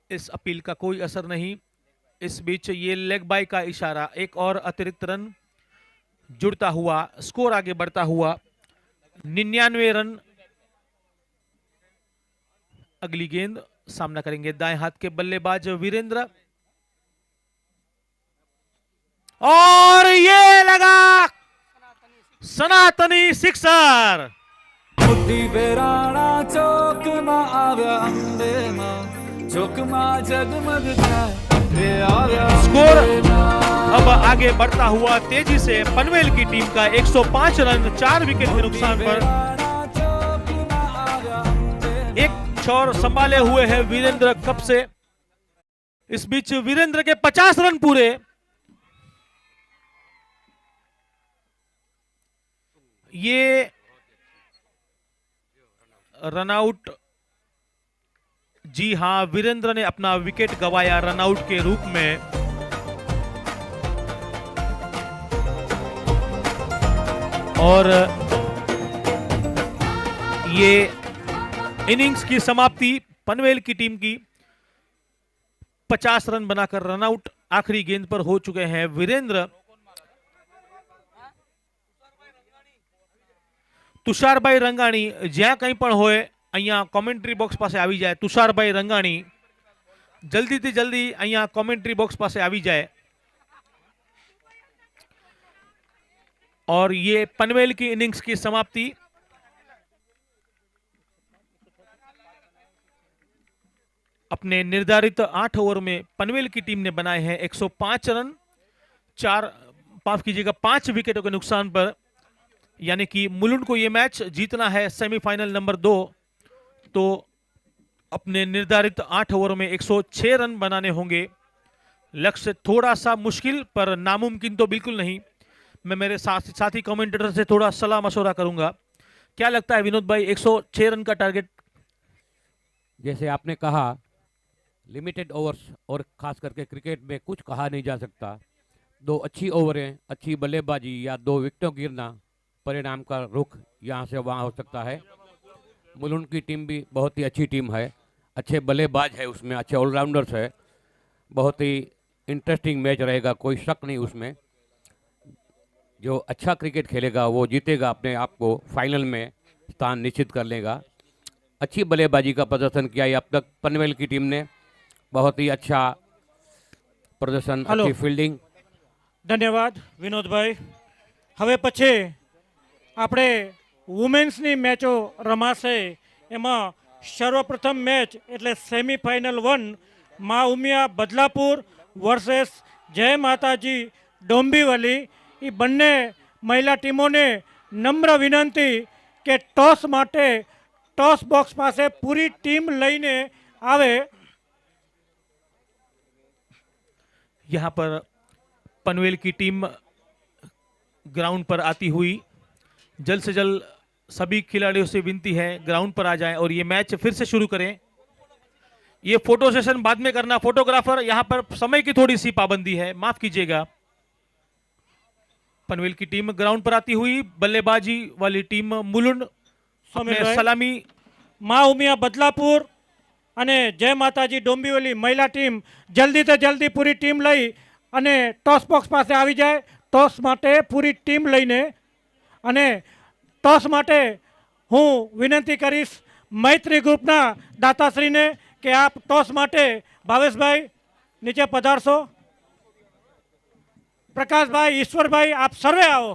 इस अपील का कोई असर नहीं। इस बीच ये लेग बाय का इशारा, एक और अतिरिक्त रन जुड़ता हुआ, स्कोर आगे बढ़ता हुआ 99 रन। अगली गेंद सामना करेंगे दाएं हाथ के बल्लेबाज वीरेंद्र और ये लगा सनातनी सिक्सर। बुद्धि बेराणा चौक में आव्या अंबे मां, चौक में जगमग स्कोर अब आगे बढ़ता हुआ तेजी से पनवेल की टीम का 105 रन। 4 विकेट के नुकसान पर एक छोर संभाले हुए है वीरेंद्र कप से। इस बीच वीरेंद्र के 50 रन पूरे। ये रनआउट, जी हां, वीरेंद्र ने अपना विकेट गंवाया रनआउट के रूप में। और ये इनिंग्स की समाप्ति पनवेल की टीम की 50 रन बनाकर रनआउट आखिरी गेंद पर हो चुके हैं वीरेंद्र। तुषारभाई रंगाणी જ્યાં કંઈ પણ હોય અહીંયા કોમેન્ટ્રી બોક્સ પાસે આવી જાય। तुषारभाई रंगाणी જલ્દીથી જલ્દી અહીંયા કોમેન્ટ્રી બોક્સ પાસે આવી जाए। और ये पनवेल की इनिंग्स की समाप्ति। अपने निर्धारित 8 ओवर में पनवेल की टीम ने बनाए हैं 105 रन। 5 विकेटों के नुकसान पर, यानी कि मुलुंड को यह मैच जीतना है सेमीफाइनल नंबर 2, तो अपने निर्धारित 8 ओवर में 106 रन बनाने होंगे। लक्ष्य थोड़ा सा मुश्किल पर नामुमकिन तो बिल्कुल नहीं। मैं मेरे साथी कमेंटेटर से थोड़ा सलाह मशवरा करूंगा। क्या लगता है विनोद भाई, 106 रन का टारगेट? जैसे आपने कहा, लिमिटेड ओवर्स और खास करके क्रिकेट में कुछ कहा नहीं जा सकता। 2 अच्छी ओवरें, अच्छी बल्लेबाजी या 2 विकेटों गिरना परिणाम का रुख यहाँ से वहाँ हो सकता है। मुलुंड की टीम भी बहुत ही अच्छी टीम है, अच्छे बल्लेबाज है, उसमें अच्छे ऑलराउंडर्स है। बहुत ही इंटरेस्टिंग मैच रहेगा, कोई शक नहीं उसमें। जो अच्छा क्रिकेट खेलेगा वो जीतेगा, अपने आप को फाइनल में स्थान निश्चित कर लेगा। अच्छी बल्लेबाजी का प्रदर्शन किया है अब तक पनवेल की टीम ने। बहुत ही अच्छा પ્રદર્શન, હલો. अच्छी ફિલ્ડિંગ. ધન્યવાદ વિનોદભાઈ. હવે પછી આપણે વુમેન્સની મેચો રમાશે. એમાં સર્વપ્રથમ મેચ એટલે સેમીફાઇનલ 1 મા ઉમિયા બદલાપુર વર્સેસ જય માતાજી ડોંબીવલી. એ બંને મહિલા ટીમોને નમ્ર વિનંતી કે ટોસ માટે ટોસ બોક્સ પાસે પૂરી ટીમ લઈને આવે. यहाँ पर पनवेल की टीम ग्राउंड पर आती हुई जल्द से जल्द सभी खिलाड़ियों से विनती है ग्राउंड पर आ जाएं और ये मैच फिर से शुरू करें. ये फोटो सेशन बाद में करना. फोटोग्राफर, यहाँ पर समय की थोड़ी सी पाबंदी है, माफ कीजिएगा. पनवेल की टीम ग्राउंड पर आती हुई बल्लेबाजी वाली टीम मुलुंड अपने समीरभाई. सलामी મા ઉમિયા બદલાપુર અને જય માતાજી ડોંબીવલી મહિલા ટીમ જલ્દીથી જલ્દી પૂરી ટીમ લઈ અને ટોસ બોક્સ પાસે આવી જાય. ટોસ માટે પૂરી ટીમ લઈને અને ટોસ માટે હું વિનંતી કરીશ મૈત્રી ગ્રુપના દાતાશ્રીને કે આપ ટોસ માટે ભાવેશભાઈ નીચે પધારશો. પ્રકાશભાઈ, ઈશ્વરભાઈ, આપ સર્વે આવો.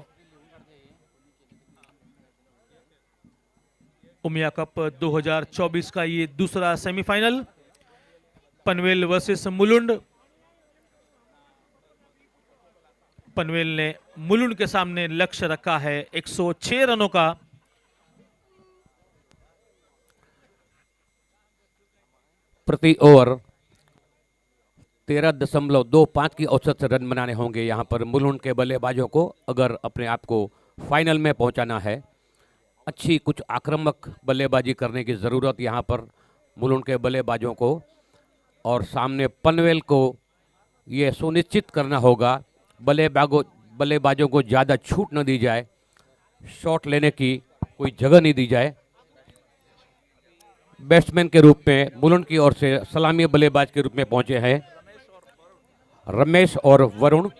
उमिया कप 2024 का ये दूसरा सेमीफाइनल पनवेल वर्सेस मुलुंड. पनवेल ने मुलुंड के सामने लक्ष्य रखा है 106 रनों का. प्रति ओवर 13.25 की औसत से रन बनाने होंगे यहाँ पर मुलुंड के बल्लेबाजों को, अगर अपने आप को फाइनल में पहुंचाना है. अच्छी कुछ आक्रामक बल्लेबाजी करने की ज़रूरत यहाँ पर मुलुंड के बल्लेबाजों को, और सामने पनवेल को ये सुनिश्चित करना होगा बल्लेबाजों को ज़्यादा छूट न दी जाए, शॉट लेने की कोई जगह नहीं दी जाए. बैट्समैन के रूप में मुलुंड की ओर से सलामी बल्लेबाज के रूप में पहुंचे हैं रमेश और वरुण.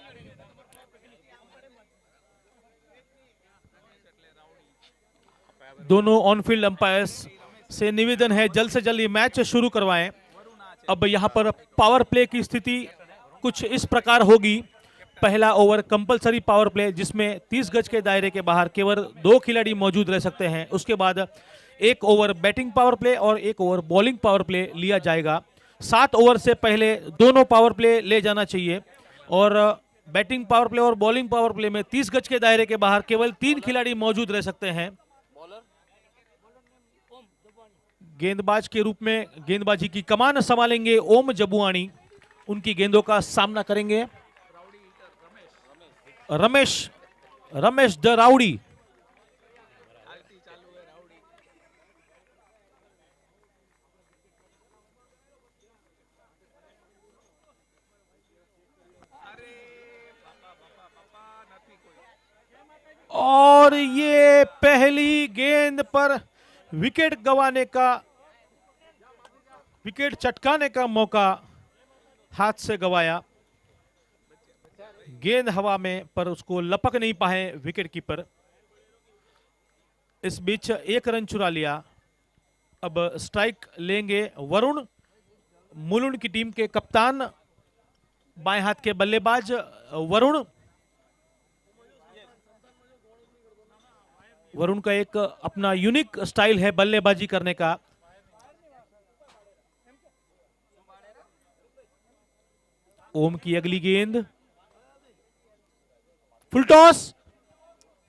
दोनों ऑन फील्ड अंपायर्स से निवेदन है जल्द से जल्द ये मैच शुरू करवाएं. अब यहाँ पर पावर प्ले की स्थिति कुछ इस प्रकार होगी. पहला ओवर कंपलसरी पावर प्ले जिसमें 30 गज के दायरे के बाहर केवल 2 खिलाड़ी मौजूद रह सकते हैं. उसके बाद एक ओवर बैटिंग पावर प्ले और एक ओवर बॉलिंग पावर प्ले लिया जाएगा. 7 ओवर से पहले दोनों पावर प्ले ले जाना चाहिए और बैटिंग पावर प्ले और बॉलिंग पावर प्ले में 30 गज के दायरे के बाहर केवल 3 खिलाड़ी मौजूद रह सकते हैं. गेंदबाज के रूप में गेंदबाजी की कमान संभालेंगे ओम जबुआनी. उनकी गेंदों का सामना करेंगे रमेश द राउडी. और ये पहली गेंद पर विकेट गंवाने का, विकेट चटकाने का मौका हाथ से गंवाया. गेंद हवा में पर उसको लपक नहीं पाए विकेट कीपर. इस बीच 1 रन चुरा लिया. अब स्ट्राइक लेंगे वरुण, मुलुंड की टीम के कप्तान, बाएं हाथ के बल्लेबाज वरुण. वरुण का एक अपना यूनिक स्टाइल है बल्लेबाजी करने का. ओम की अगली गेंद, फुल टॉस,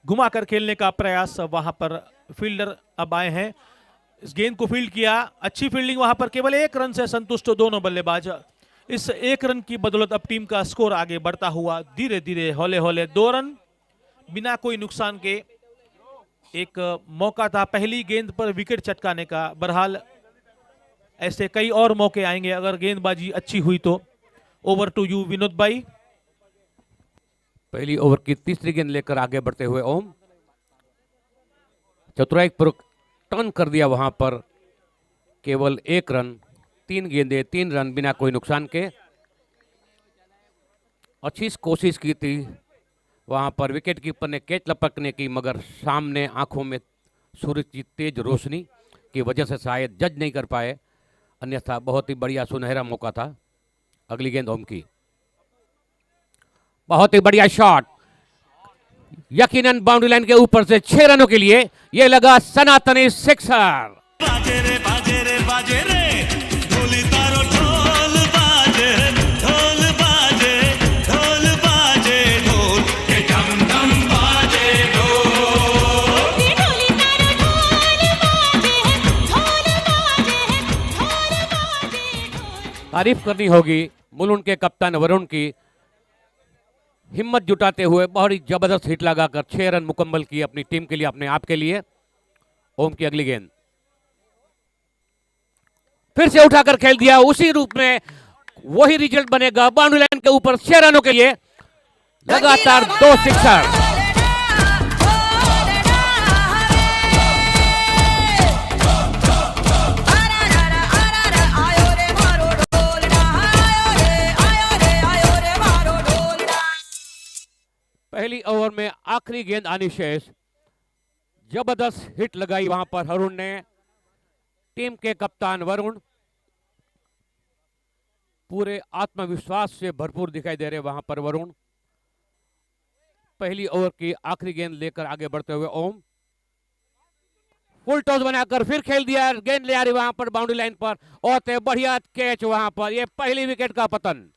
घुमाकर खेलने का प्रयास. वहां पर फील्डर अब आए हैं, इस गेंद को फील्ड किया. अच्छी फील्डिंग वहां पर. केवल 1 रन से संतुष्ट दोनों बल्लेबाज. इस 1 रन की बदौलत अब टीम का स्कोर आगे बढ़ता हुआ धीरे धीरे हौले हौले 2 रन बिना कोई नुकसान के. एक मौका था पहली गेंद पर विकेट चटकाने का. बहरहाल ऐसे कई और मौके आएंगे अगर गेंदबाजी अच्छी हुई तो. ओवर टू यू विनोद भाई. पहली ओवर की तीसरी गेंद लेकर आगे बढ़ते हुए ओम, चतुराईपूर्वक टर्न कर दिया वहां पर. केवल 1 रन, 3 गेंदें, 3 रन बिना कोई नुकसान के. अच्छी कोशिश की थी वहां पर विकेट कीपर ने कैच लपकने की, मगर सामने आंखों में सूरज की तेज रोशनी की वजह से शायद जज नहीं कर पाए. अन्यथा बहुत ही बढ़िया सुनहरा मौका था। अगली गेंद ओम की, बहुत ही बढ़िया शॉट, यकीनन बाउंड्री लाइन के ऊपर से 6 रनों के लिए ये लगा सनातनी सिक्सर। बाजे रे बाजे रे बाजे रे ढोली तारो ढोल बाजे ढोल बाजे ढोल बाजे ढोल के डम डम बाजे ढोल ढोली तारो ढोल बाजे ढोल बाजे ढोल बाजे। तारीफ करनी होगी मुलुंड के कप्तान वरुण की, हिम्मत जुटाते हुए बहुत ही जबरदस्त हिट लगाकर 6 रन मुकम्मल किए अपनी टीम के लिए, अपने आप के लिए। ओम की अगली गेंद फिर से उठाकर खेल दिया, उसी रूप में वही रिजल्ट बनेगा। बाउंड्री लाइन के ऊपर 6 रनों के लिए लगातार 2 सिक्सर। पहली ओवर में आखिरी गेंद आनी शेष, जबरदस्त हिट लगाई वहां पर अरुण ने। टीम के कप्तान वरुण पूरे आत्मविश्वास से भरपूर दिखाई दे रहे वहां पर वरुण। पहली ओवर की आखिरी गेंद लेकर आगे बढ़ते हुए ओम, फुल टॉस बनाकर फिर खेल दिया, गेंद ले आ रही वहां पर बाउंड्री लाइन पर, और बढ़िया कैच वहां पर, यह पहली विकेट का पतन।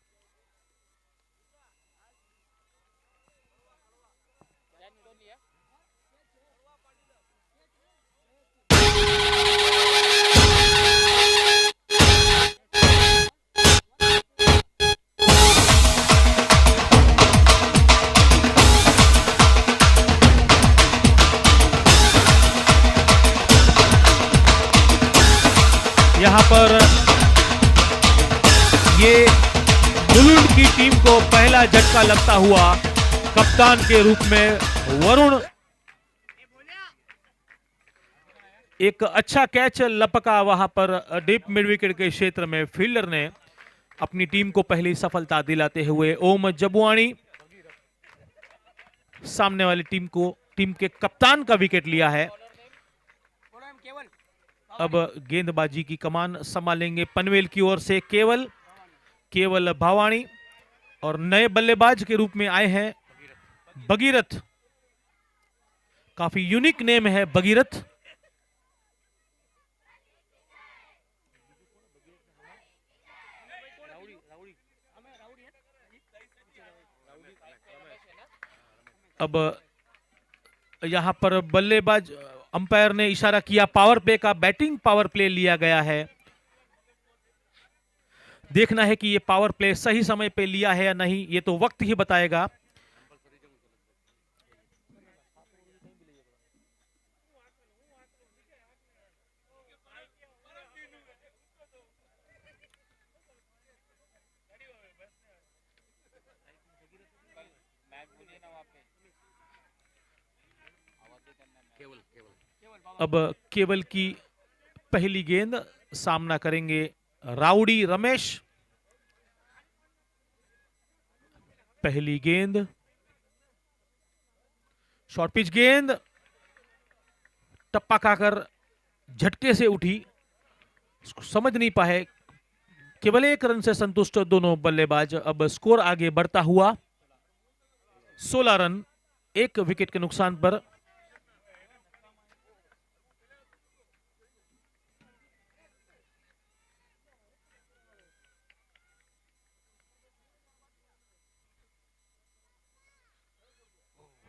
यहाँ पर ये मुलुंड की टीम को पहला झटका लगता हुआ कप्तान के रूप में वरुण, एक अच्छा कैच लपका वहां पर डीप मिड विकेट के क्षेत्र में, फील्डर ने अपनी टीम को पहली सफलता दिलाते हुए। ओम जबुआणी सामने वाली टीम के कप्तान का विकेट लिया है। अब गेंदबाजी की कमान संभालेंगे पनवेल की ओर से केवल भावानी, और नए बल्लेबाज के रूप में आए हैं भगीरथ। काफी यूनिक नेम है भगीरथ। अब यहां पर बल्लेबाज अंपायर ने इशारा किया पावर प्ले का, बैटिंग पावर प्ले लिया गया है। देखना है कि ये पावर प्ले सही समय पे लिया है या नहीं, ये तो वक्त ही बताएगा। अब केवल की पहली गेंद, सामना करेंगे राउडी रमेश। पहली गेंद शॉर्ट पिच गेंद, टप्पा खाकर झटके से उठी, समझ नहीं पाए, केवल 1 रन से संतुष्ट दोनों बल्लेबाज। अब स्कोर आगे बढ़ता हुआ 16 रन 1 विकेट के नुकसान पर।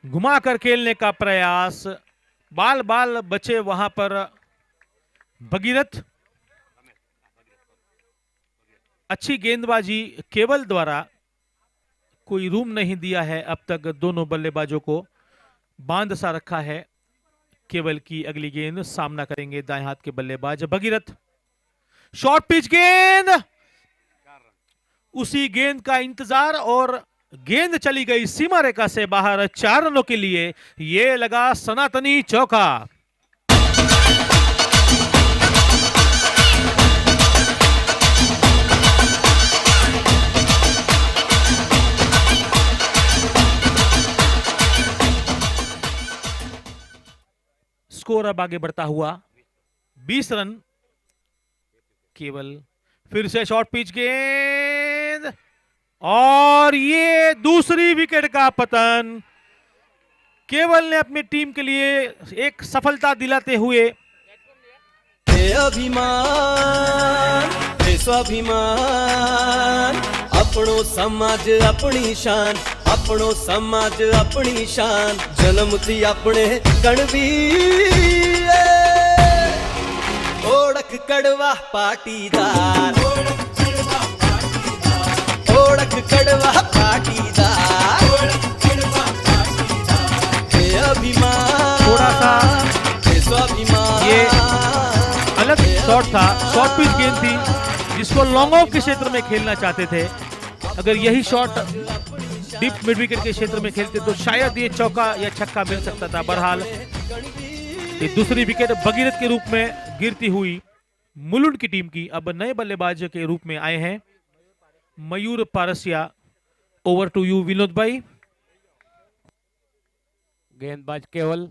घुमाकर खेलने का प्रयास, बाल बाल बचे वहां पर भगीरथ। अच्छी गेंदबाजी केवल द्वारा, कोई रूम नहीं दिया है अब तक दोनों बल्लेबाजों को, बांध सा रखा है। केवल की अगली गेंद, सामना करेंगे दाएं हाथ के बल्लेबाज भगीरथ। शॉर्ट पिच गेंद, उसी गेंद का इंतजार, और गेंद चली गई सीमा रेखा से बाहर 4 रनों के लिए। ये लगा सनातनी चौका। स्कोर अब आगे बढ़ता हुआ 20 रन केवल फिर से शॉर्ट पिच गेंद और ये दूसरी विकेट का पतन। केवल ने अपनी टीम के लिए एक सफलता दिलाते हुए हे अभिमान हे स्वाभिमान अपनो समाज अपनी शान अपनो समाज अपनी शान जन्म थी अपने कणवीर ओळख कड़वा पाटीदार ओळख कड़वा पाटीदार हे अभिमान थोड़ा सा हे स्वाभिमान ये अलग शॉट था, शॉर्ट पिच गेंद थी जिसको लॉन्ग ऑफ के क्षेत्र में खेलना चाहते थे। अगर यही शॉट डीप मिड विकेट के क्षेत्र में खेलते तो शायद ये चौका या छक्का मिल सकता था। बहरहाल ये दूसरी विकेट भगीरथ के रूप में गिरती हुई मुलुंड की टीम की। अब नए बल्लेबाज के रूप में आए हैं मयूर Parsia. Over to you Vinod भाई। गेंदबाज केवल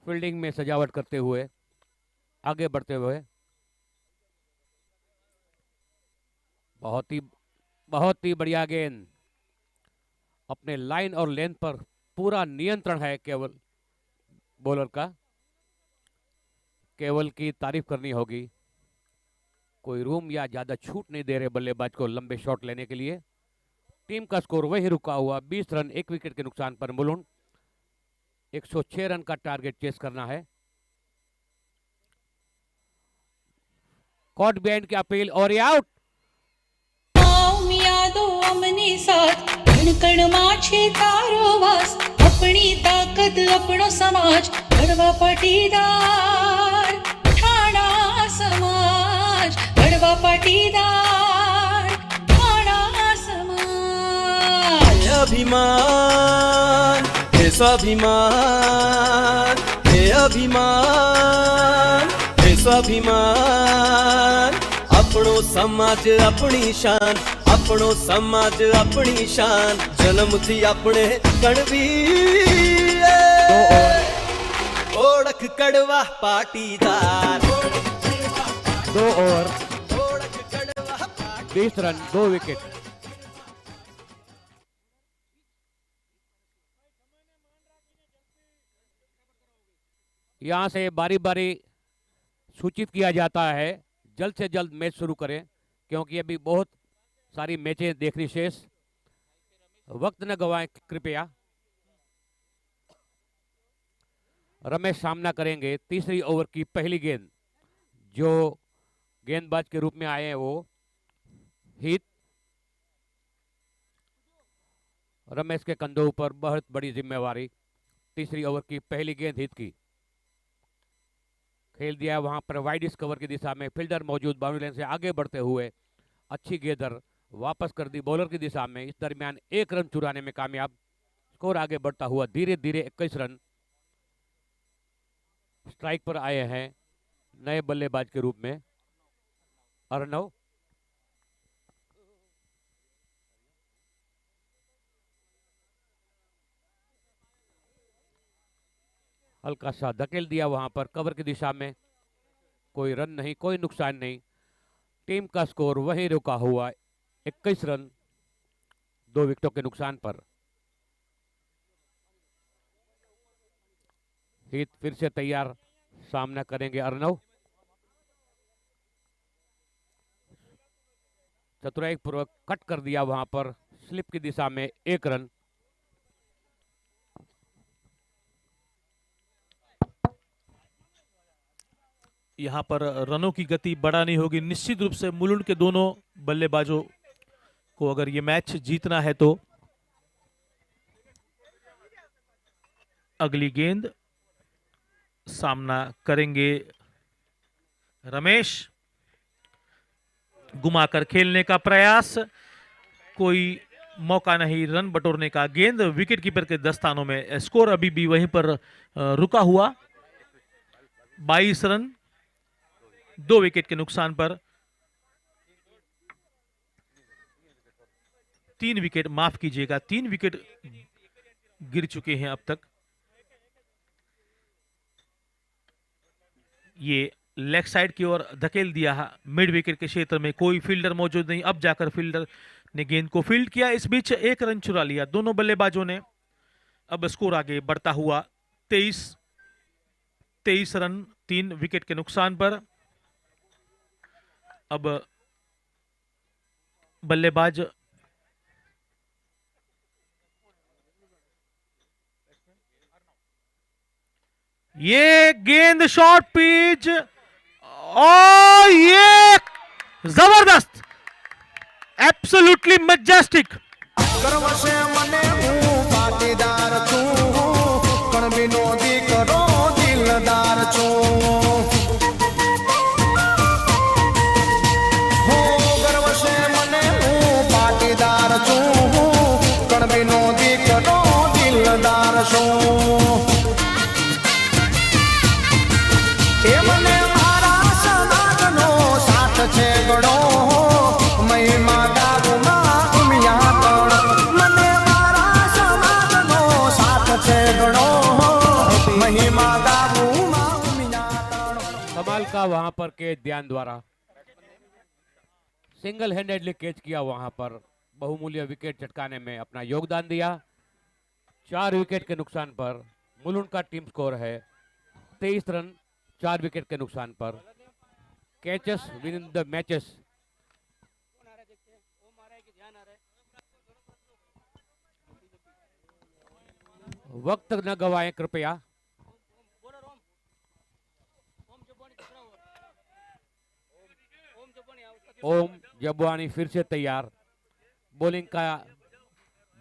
फील्डिंग में सजावट करते हुए आगे बढ़ते हुए बहुत ही बढ़िया गेंद। अपने लाइन और लेंथ पर पूरा नियंत्रण है केवल बॉलर का। केवल की तारीफ करनी होगी, कोई रूम या ज्यादा छूट नहीं दे रहे बल्लेबाज को लंबे शॉट लेने के लिए। टीम का स्कोर वही रुका हुआ 20 रन 1 विकेट के नुकसान पर। मुलुंड 106 रन का टारगेट चेस करना है। कॉट बिहाइंड की अपील और ये आउट। यादो अमनी साथ कण कण माछे तारो वास अपनी ताकत अपनो समाज गढ़वा पाटीदार ठाणा समाज गढ़वा पाटीदार ठाणा समाज हे अभिमान हे स्वाभिमान हे अभिमान हे स्वाभिमान अपनो समाज अपनी शान अपनो समाज अपनी शान जन्म थी अपने कणवीर ओळख कड़वा पाटीदार 2 ओवर 20 रन 2 विकेट। यहां से बारी बारी सूचित किया जाता है जल्द से जल्द मैच शुरू करें क्योंकि अभी बहुत सारी मैचें देखनी शेष। वक्त न गवाएं कृपया। रमेश सामना करेंगे तीसरी ओवर की पहली गेंद। जो गेंदबाज के रूप में आए हैं वो हित। रमेश के कंधों पर बहुत बड़ी जिम्मेवारी। तीसरी ओवर की पहली गेंद हित की खेल दिया वहां पर वाइड कवर की दिशा में। फील्डर मौजूद बाउंड्री लाइन से आगे बढ़ते हुए अच्छी गेंदर वापस कर दी बॉलर की दिशा में। इस दरमियान 1 रन चुराने में कामयाब। स्कोर आगे बढ़ता हुआ धीरे धीरे 21 रन। स्ट्राइक पर आए हैं नए बल्लेबाज के रूप में अर्णव। हल्का सा धकेल दिया वहां पर कवर की दिशा में। कोई रन नहीं, कोई नुकसान नहीं। टीम का स्कोर वहीं रुका हुआ 21 रन 2 विकेटों के नुकसान पर। हित फिर से तैयार, सामना करेंगे अर्णव। चतुराई पूर्वक कट कर दिया वहां पर स्लिप की दिशा में 1 रन। यहां पर रनों की गति बढ़ानी होगी निश्चित रूप से। मुलुंड के दोनों बल्लेबाजों को अगर ये मैच जीतना है तो अगली गेंद सामना करेंगे रमेश। घुमाकर खेलने का प्रयास, कोई मौका नहीं रन बटोरने का। गेंद विकेट कीपर के दस्तानों में। स्कोर अभी भी वहीं पर रुका हुआ 22 रन 2 विकेट के नुकसान पर। 3 विकेट, माफ कीजिएगा, 3 विकेट गिर चुके हैं अब तक। ये लेग साइड की ओर धकेल दिया मिड विकेट के क्षेत्र में, कोई फील्डर मौजूद नहीं। अब जाकर फील्डर ने गेंद को फील्ड किया, इस बीच एक रन चुरा लिया दोनों बल्लेबाजों ने। अब स्कोर आगे बढ़ता हुआ 23 रन 3 विकेट के नुकसान पर। अब बल्लेबाज ये गेंद शॉर्ट पिच और ये जबरदस्त, एब्सोल्युटली मैजेस्टिक। गर्वसे मने हूँ पाटीदार छूं, कण विनोदी करो दिलदार छूं। हो गर्वसे मने हूँ पाटीदार छूं, कण विनोदी करो दिलदार छूं। ए मने मारा समाजनो साथ छे गणो, महिमा गारुमा उमिया तण। मने मारा समाजनो साथ छे गणो, महिमा गारुमा उमिया तण। कमाल का वहां पर कैच ध्यान द्वारा सिंगल हैंडेडली कैच किया, वहां पर बहुमूल्य विकेट चटकाने में अपना योगदान दिया। 4 विकेट के नुकसान पर मुलुंड का टीम स्कोर है 23 रन 4 विकेट के नुकसान पर। Catches win the matches. वक्त न गवाएं कृपया। ओम जबवानी फिर से तैयार, बॉलिंग का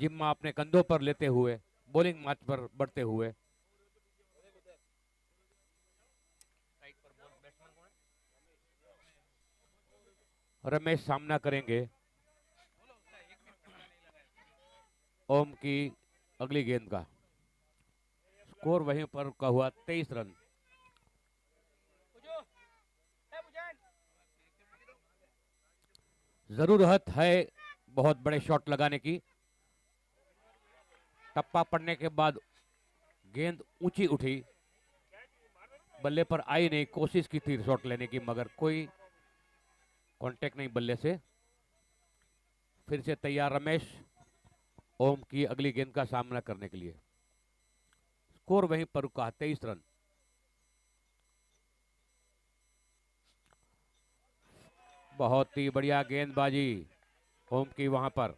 जिम्मा अपने कंधों पर लेते हुए बॉलिंग मार्च पर बढ़ते हुए। रमेश सामना करेंगे ओम की अगली गेंद का। स्कोर वहीं पर का हुआ 23 रन। जरूरत है बहुत बड़े शॉट लगाने की। टप्पा पड़ने के बाद गेंद ऊंची उठी, बल्ले पर आई नहीं, कोशिश की थी शॉट लेने की मगर कोई कांटेक्ट नहीं बल्ले से। फिर से तैयार रमेश ओम की अगली गेंद का सामना करने के लिए। स्कोर वहीं पर रुका 23 रन। बहुत ही बढ़िया गेंदबाजी ओम की वहां पर।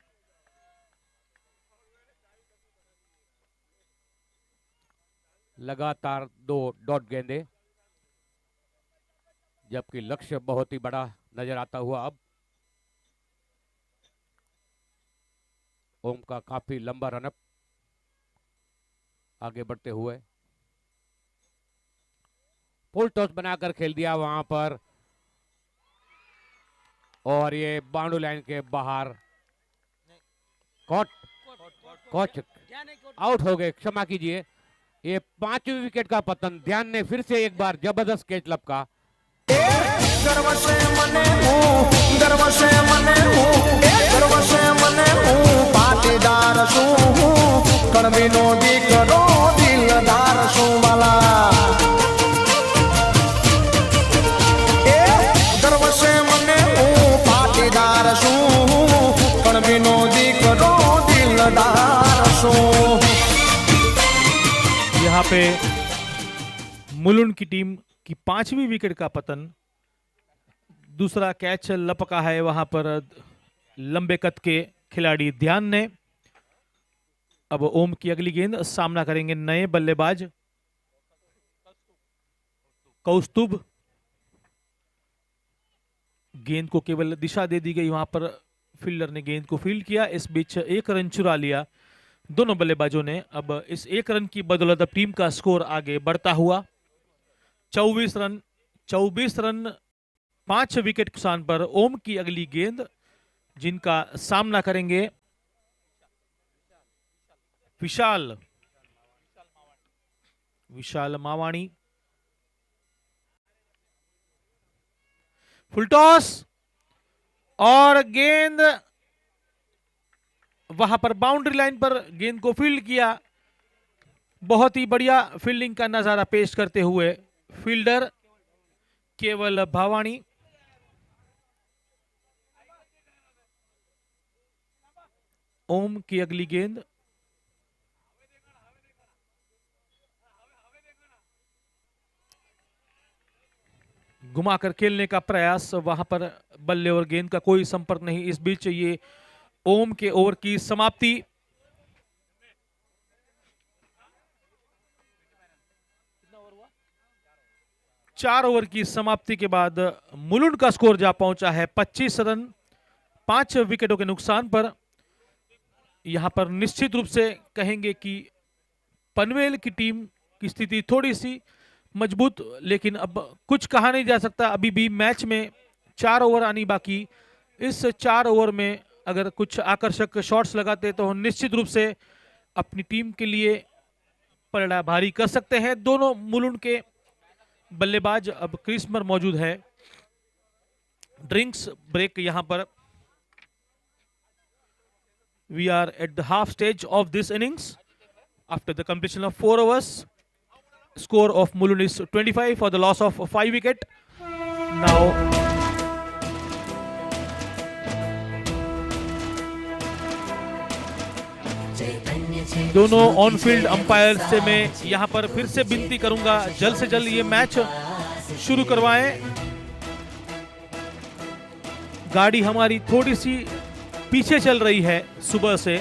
लगातार 2 डॉट गेंदे, जबकि लक्ष्य बहुत ही बड़ा नजर आता हुआ। अब ओम का काफी लंबा रनअप आगे बढ़ते हुए। फुल टॉस बनाकर खेल दिया वहां पर और ये बाउंड्री लाइन के बाहर कोच आउट हो गए, क्षमा कीजिए। ये 5वीं विकेट का पतन। ध्यान ने फिर से एक बार जबरदस्त कैच लपका। गर्व से मने हूँ, गर्व से मने हूँ, गर्व से मने हूँ पाटीदार छूं, कण विनोदी करो दिलदार छूं वाला। गर्व से मने हूँ पाटीदार छूं, कण विनोदी करो दिलदार छूं। यहाँ पे मुलुंड की टीम की 5वीं विकेट का पतन। दूसरा कैच लपका है वहां पर लंबे कद के खिलाड़ी ध्यान ने। अब ओम की अगली गेंद, सामना करेंगे नए बल्लेबाज कौस्तुभ। गेंद को केवल दिशा दे दी गई, वहां पर फील्डर ने गेंद को फील्ड किया। इस बीच 1 रन चुरा लिया दोनों बल्लेबाजों ने। अब इस 1 रन की बदौलत अब टीम का स्कोर आगे बढ़ता हुआ 24 रन 5 विकेट नुकसान पर। ओम की अगली गेंद, जिनका सामना करेंगे विशाल मावाणी। फुल टॉस और गेंद वहां पर बाउंड्री लाइन पर गेंद को फील्ड किया। बहुत ही बढ़िया फील्डिंग का नजारा पेश करते हुए फील्डर केवल भावाणी, ओम की अगली गेंद, घुमाकर खेलने का प्रयास, वहां पर बल्ले और गेंद का कोई संपर्क नहीं। इस बीच ये ओम के ओवर की समाप्ति। चार ओवर की समाप्ति के बाद मुलुंड का स्कोर जा पहुंचा है 25 रन 5 विकेटों के नुकसान पर। यहां पर निश्चित रूप से कहेंगे कि पनवेल की टीम की स्थिति थोड़ी सी मजबूत, लेकिन अब कुछ कहा नहीं जा सकता। अभी भी मैच में 4 ओवर आनी बाकी। इस 4 ओवर में अगर कुछ आकर्षक शॉट्स लगाते तो निश्चित रूप से अपनी टीम के लिए पलड़ा भारी कर सकते हैं। दोनों मुलुंड के बल्लेबाज अब क्रीज पर मौजूद है। ड्रिंक्स ब्रेक यहां पर। We are at the half stage of this innings. After the completion of 4 overs, score of Mulund is 25 for the loss of 5 wicket. Now, दोनों ऑन फील्ड अंपायर से मैं यहां पर फिर से विनती करूंगा जल्द से जल्द ये मैच शुरू करवाएं। गाड़ी हमारी थोड़ी सी पीछे चल रही है सुबह से।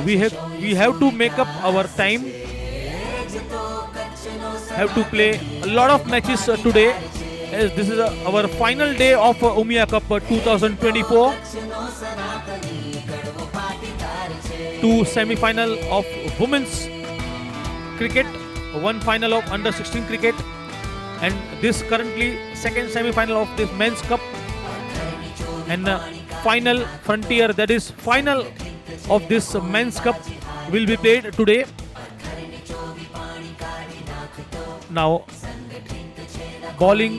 We have to make up our time. Have to play a lot of matches today, as this is our final day of Umia Cup 2024. 2 semi-final of women's cricket, 1 final of under 16 cricket, and this currently second semi-final of this men's cup, and final frontier, that is final of this men's cup, will be played today. Now bowling,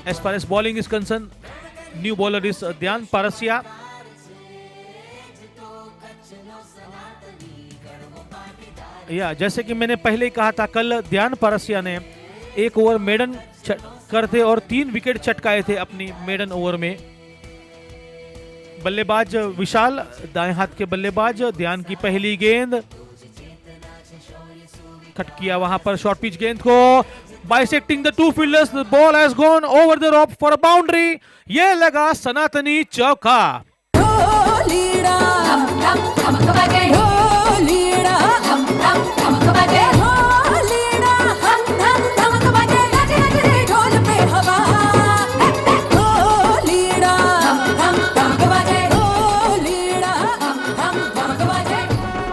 as far as bowling is concerned, new bowler is Dhyan Parasia. जैसे कि मैंने पहले ही कहा था, कल ध्यान पारसिया ने 1 over maiden करते और 3 विकेट चटकाए थे अपनी मेडन ओवर में। बल्लेबाज विशाल, दाएं हाथ के बल्लेबाज, ध्यान की पहली गेंद कट किया वहां पर शॉर्ट पिच गेंद को, bisecting the 2 fielders, the ball has gone over the rope for a boundary. ये लगा सनातनी चौका।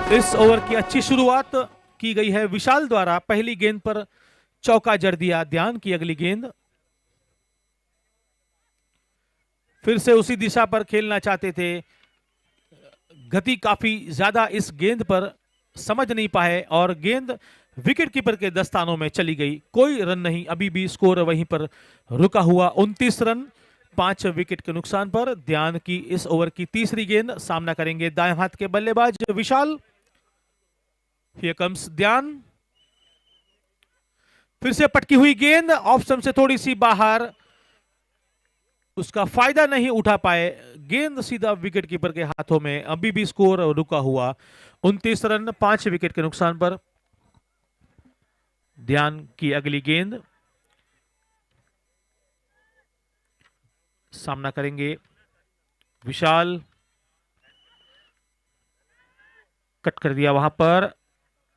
इस ओवर की अच्छी शुरुआत की गई है विशाल द्वारा। पहली गेंद पर चौका जड़ दिया। ध्यान की अगली गेंद, फिर से उसी दिशा पर खेलना चाहते थे। गति काफी ज्यादा इस गेंद पर समझ नहीं पाए और गेंद विकेट कीपर के दस्तानों में चली गई। कोई रन नहीं, अभी भी स्कोर वहीं पर रुका हुआ 29 रन 5 विकेट के नुकसान पर। ध्यान की इस ओवर की तीसरी गेंद, सामना करेंगे दाएं हाथ के बल्लेबाज विशाल। Here comes ध्यान, फिर से पटकी हुई गेंद ऑफ स्टंप से थोड़ी सी बाहर, उसका फायदा नहीं उठा पाए। गेंद सीधा विकेट कीपर के हाथों में। अभी भी स्कोर रुका हुआ 29 रन 5 विकेट के नुकसान पर। ध्यान की अगली गेंद, सामना करेंगे विशाल। कट कर दिया वहां पर,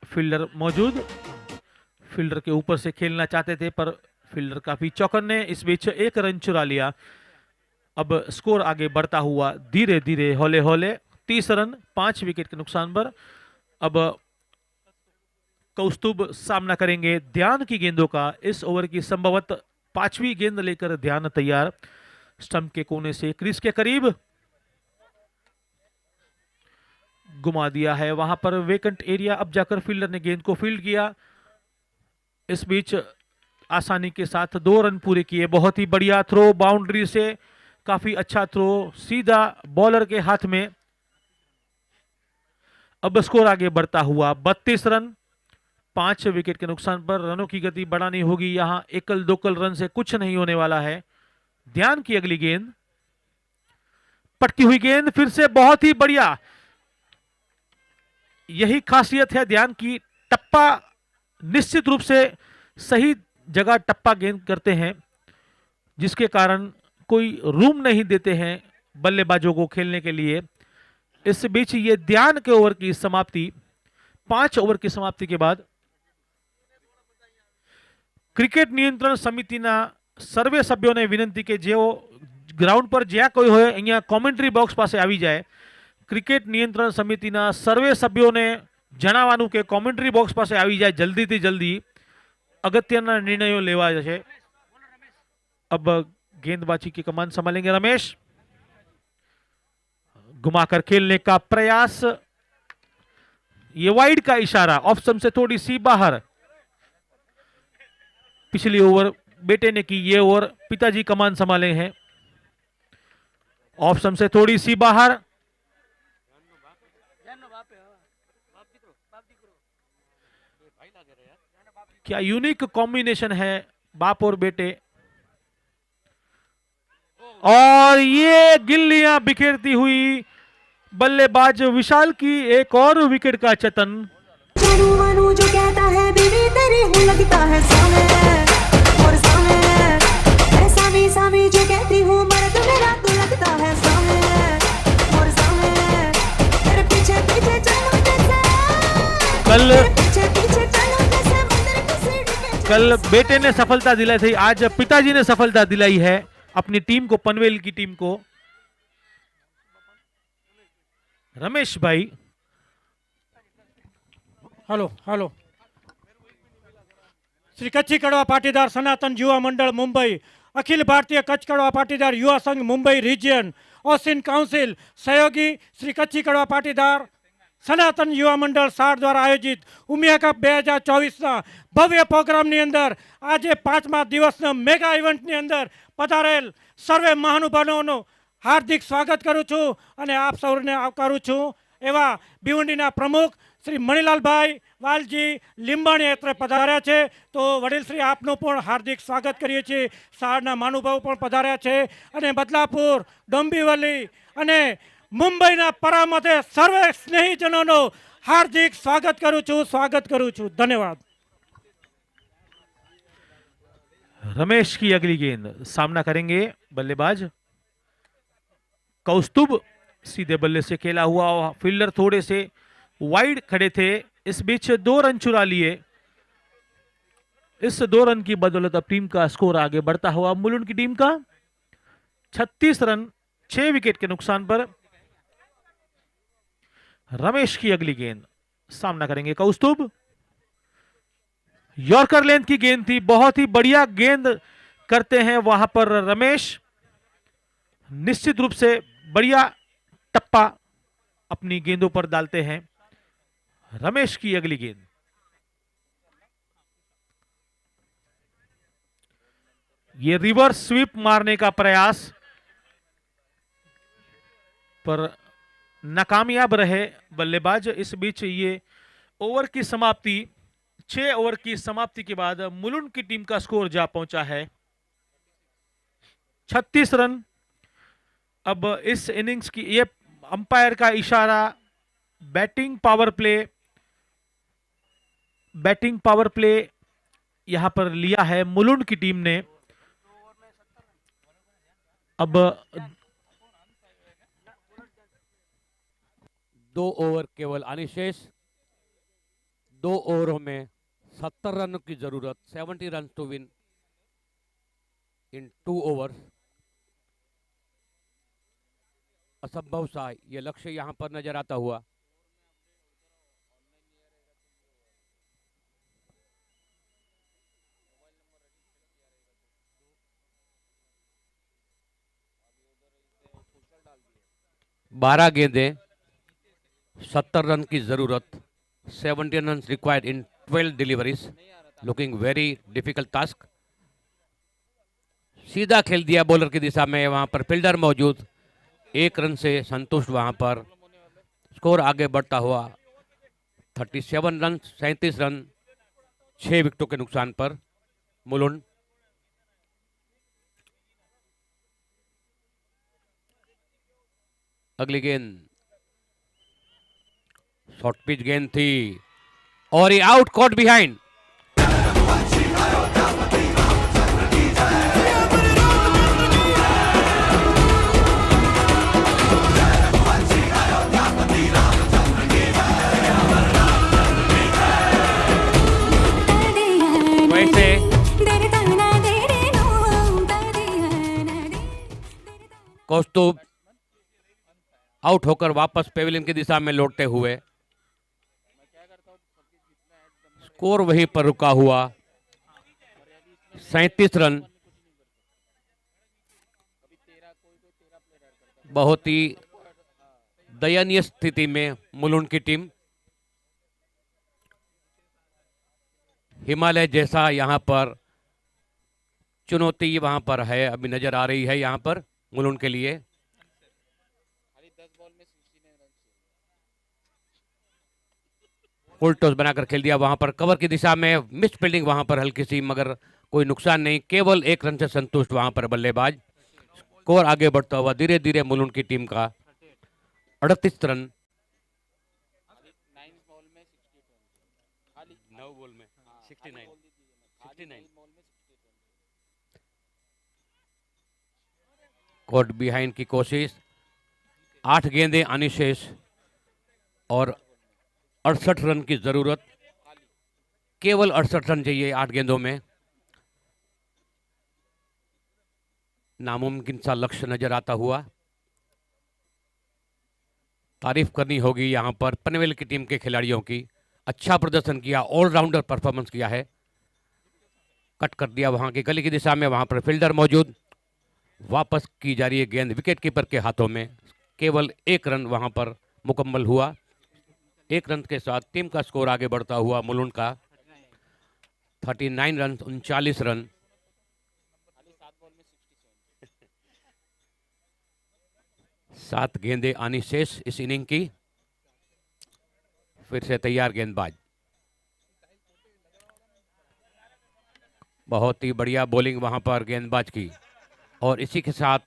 फील्डर मौजूद। फील्डर के ऊपर से खेलना चाहते थे पर फील्डर काफी चौकन्ने। इस बीच 1 रन चुरा लिया। अब स्कोर आगे बढ़ता हुआ धीरे धीरे हौले हौले 30 रन 5 विकेट के नुकसान पर। अब कौस्तुभ सामना करेंगे ध्यान की गेंदों का। इस ओवर की संभवतः 5वीं गेंद लेकर ध्यान तैयार। स्टंप के कोने से क्रीज के करीब, घुमा दिया है वहां पर वेकेंट एरिया। अब जाकर फील्डर ने गेंद को फील्ड किया। इस बीच आसानी के साथ 2 रन पूरे किए। बहुत ही बढ़िया थ्रो, बाउंड्री से काफी अच्छा थ्रो, सीधा बॉलर के हाथ में। अब स्कोर आगे बढ़ता हुआ 32 रन 5 विकेट के नुकसान पर रनों की गति बढ़ानी होगी। यहां एकल दोकल रन से कुछ नहीं होने वाला है। ध्यान की अगली गेंद, पटकी हुई गेंद, फिर से बहुत ही बढ़िया। यही खासियत है ध्यान की, टप्पा निश्चित रूप से सही जगह टप्पा गेंद करते हैं, जिसके कारण कोई रूम नहीं देते हैं बल्लेबाजों को खेलने के लिए। इस बीच ये ध्यान के ओवर की समाप्ति, 5 ओवर की समाप्ति के बाद ક્રિકેટ નિયંત્રણ સમિતિના સર્વે સભ્યોને વિનંતી કે જેઓ ગ્રાઉન્ડ પર જ્યાં કોઈ હોય અહીંયા કોમેન્ટ્રી બોક્સ પાસે આવી જાય। ક્રિકેટ નિયંત્રણ સમિતિના સર્વે સભ્યોને જણાવવાનું કે કોમેન્ટ્રી બોક્સ પાસે આવી જાય જલ્દીથી જલ્દી, અગત્યના નિર્ણયો લેવા છે। अब गेंदबाजी की कमान संभालेंगे रमेश। घुमाकर खेलने का प्रयास, ये वाइड का इशारा, ऑफ स्टंप से थोड़ी सी बाहर। पिछली ओवर बेटे ने की, ये ओवर पिताजी कमान संभाले हैं। ऑफ स्टंप से थोड़ी सी बाहर, क्या यूनिक कॉम्बिनेशन है बाप और बेटे। और ये गिल्लियां बिखेरती हुई बल्लेबाज विशाल की एक और विकेट का चतन। जानू मानू जो कहता है बीवी तेरी हूँ लगता है सामे और सामे, ऐसा भी सामी जो कहती हूँ मर्द मेरा तू लगता है सामे और सामे, तेरे पीछे पीछे चलो जैसे, कल पीछे पीछे चलो जैसे मंदिर की सीढ़ी पे। कल बेटे ने सफलता दिलाई थी, आज पिताजी ने सफलता दिलाई है अपनी टीम को, पनवेल की टीम को। रमेश भाई, हेलो हेलो। श्री कच्छी कड़वा पाटीदार सनातन युवा मंडल मुंबई, अखिल भारतीय कच्छ कड़वा पाटीदार युवा संघ मुंबई रीजन, ओसिन काउंसिल, सहयोगी श्री कच्छी कड़वा पाटीदार सनातन युवा मंडल सार द्वारा आयोजित उमिया कप 2024 भव्य प्रोग्राम अंदर आज 5मा दिवस मेगा इवेंट अंदर पधारेल सर्वे महानुभावों हार्दिक स्वागत करूँ छूं અને આપ સૌને આવકારું છું। એવા ભીવંડીના પ્રમુખ શ્રી મણિલાલ ભાઈ વાલજી લીંબાણી અત્રે પધાર્યા છે, તો વડીલ શ્રી આપનું પણ હાર્દિક સ્વાગત કરીએ છીએ। શાળાના મહાનુભાવો પણ પધાર્યા છે અને બદલાપુર, ડોંબીવલી અને મુંબઈના પરામતે સર્વે સ્નેહીજનોનો હાર્દિક સ્વાગત કરું છું। ધન્યવાદ। रमेश की अगली गेंद, सामना करेंगे बल्लेबाज कौस्तुभ, सीधे बल्ले से खेला हुआ, फील्डर थोड़े से वाइड खड़े थे, इस बीच 2 रन चुरा लिए। इस 2 रन की बदौलत अब टीम का स्कोर आगे बढ़ता हुआ मुलुंड की टीम का 36 रन 6 विकेट के नुकसान पर। रमेश की अगली गेंद, सामना करेंगे कौस्तुभ। यॉर्कर लेंथ की गेंद थी, बहुत ही बढ़िया गेंद करते हैं वहां पर रमेश, निश्चित रूप से बढ़िया टप्पा अपनी गेंदों पर डालते हैं। रमेश की अगली गेंद, ये रिवर्स स्वीप मारने का प्रयास पर नाकामयाब रहे बल्लेबाज। इस बीच ये ओवर की समाप्ति, 6 ओवर की समाप्ति के बाद मुलुंड की टीम का स्कोर जा पहुंचा है 36 रन। अब इस इनिंग्स की, ये अंपायर का इशारा, बैटिंग पावर प्ले यहां पर लिया है मुलुंड की टीम ने। अब 2 ओवर केवल अनिशेष, 2 ओवरों में 70 रन की जरूरत, 70 run to win in 2 overs. असंभव सा ये लक्ष्य यहां पर नजर आता हुआ। बारह गेंदें, 70 रन की जरूरत, 17 runs required in 12 deliveries, looking very difficult task। सीधा खेल दिया बॉलर की दिशा में, वहां पर फील्डर मौजूद, 1 रन से संतुष्ट वहां पर। स्कोर आगे बढ़ता हुआ 37 रन, 37 रन 6 विकेटों के नुकसान पर मुलुंड। अगली गेंद शॉर्ट पिच गेंद थी और ये आउट, कॉट बिहाइंड। वैसे कौस्तुभ आउट होकर वापस पेविलियन की दिशा में लौटते हुए, स्कोर वहीं पर रुका हुआ 37 रन। बहुत ही दयनीय स्थिति में मुलुंड की टीम। हिमालय जैसा यहां पर चुनौती वहां पर है, अभी नजर आ रही है यहां पर मुलुंड के लिए। फुल टॉस बनाकर खेल दिया वहां पर, कवर की दिशा में मिस फील्डिंग वहां पर हल्की सी, मगर कोई नुकसान नहीं, केवल 1 रन से संतुष्ट वहां पर बल्लेबाज। स्कोर आगे बढ़ता हुआ धीरे धीरे मुलुंड की टीम का 38 रन। 9 बॉल में 69 कॉट बिहाइंड की कोशिश। 8 गेंदें आनी शेष और 68 रन की जरूरत। केवल 68 रन चाहिए 8 गेंदों में। नामुमकिन सा लक्ष्य नजर आता हुआ। तारीफ करनी होगी यहां पर पनवेल की टीम के खिलाड़ियों की, अच्छा प्रदर्शन किया, ऑलराउंडर परफॉर्मेंस किया है। कट कर दिया वहां की गली की दिशा में, वहां पर फील्डर मौजूद। वापस की जा रही है गेंद विकेट कीपर के हाथों में। केवल 1 रन वहां पर मुकम्मल हुआ। 1 रन के साथ टीम का स्कोर आगे बढ़ता हुआ मुलुंड का 39 रन, 39 रन। सात गेंदें आनी शेष इस इनिंग की। फिर से तैयार गेंदबाज। बहुत ही बढ़िया बॉलिंग वहां पर गेंदबाज की, और इसी के साथ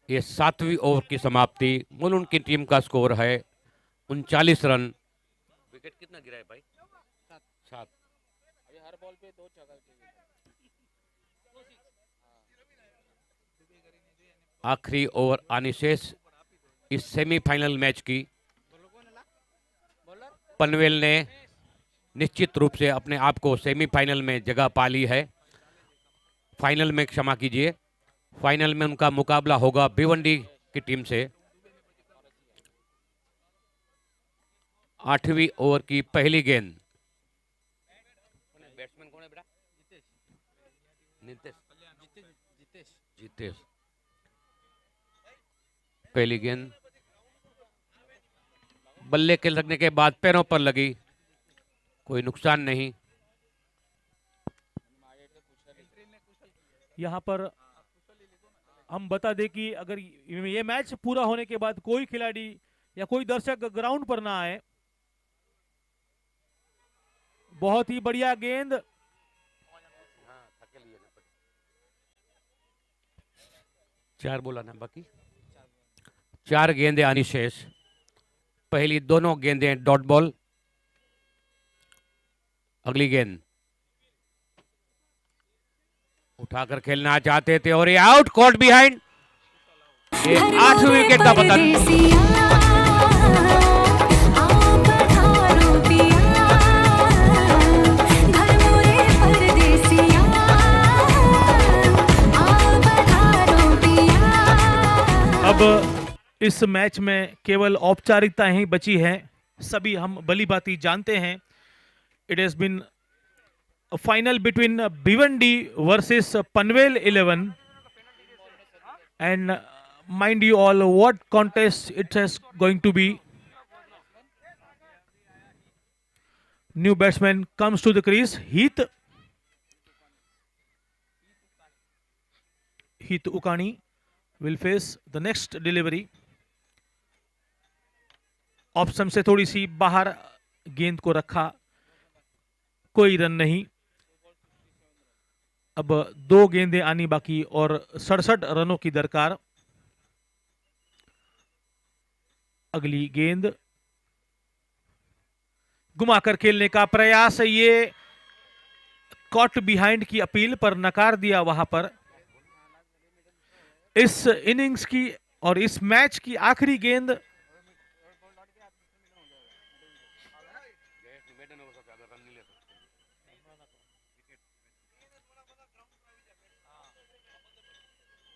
ये 7वीं ओवर की समाप्ति। मुलुंड की टीम का स्कोर है 39 रन। विकेट कितना गिरा है भाई? 7। हर बॉल पे 2 छक्का। आखिरी ओवर आनी शेष इस सेमीफाइनल मैच की। पनवेल ने निश्चित रूप से अपने आप को सेमीफाइनल में जगह पा ली है। फाइनल में, क्षमा कीजिए, फाइनल में उनका मुकाबला होगा भिवंडी की टीम से। 8वीं ओवर की पहली गेंद। बैट्समैन कौन है बेटा? जितेश। पहली गेंद बल्ले के लगने के बाद पैरों पर लगी, कोई नुकसान नहीं। यहाँ पर हम बता दें कि अगर ये मैच पूरा होने के बाद कोई खिलाड़ी या कोई दर्शक ग्राउंड पर ना आए। बहुत ही बढ़िया गेंद। चार बोला ना, बाकी 4 गेंदें आनी शेष। पहली दोनों गेंदें डॉट बॉल। अगली गेंद उठाकर खेलना चाहते थे और ये आउट, कॉट बिहाइंड। ये 8वीं विकेट का पतन। अब इस मैच में केवल औपचारिकता ही बची है। सभी हम भली भांति जानते हैं। It has been a final between Bhiwandi versus Panvel 11, and mind you all what contest it is going to be. New batsman comes to the crease. Heath Ukani will face the next delivery. Option से थोड़ी सी बाहर गेंद को रखा, कोई run नहीं। अब 2 गेंदें आनी बाकी और 67 रनों की दरकार। अगली गेंद घुमाकर खेलने का प्रयास, ये कॉट बिहाइंड की अपील पर नकार दिया वहां पर। इस इनिंग्स की और इस मैच की आखिरी गेंद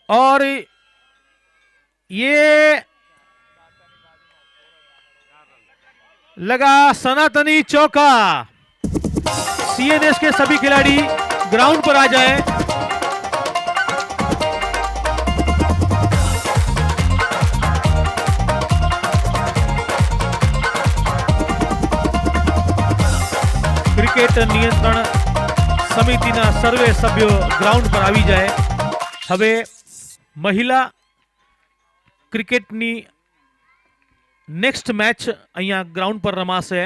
और ये लगा सनातनी चौका। सीएनएस के सभी खिलाड़ी ग्राउंड पर आ जाएं। ક્રિકેટ નિયંત્રણ સમિતિના સર્વે સભ્યો ગ્રાઉન્ડ પર આવી જાય। હવે મહિલા ક્રિકેટની નેક્સ્ટ મેચ અહીંયા ગ્રાઉન્ડ પર રમાશે।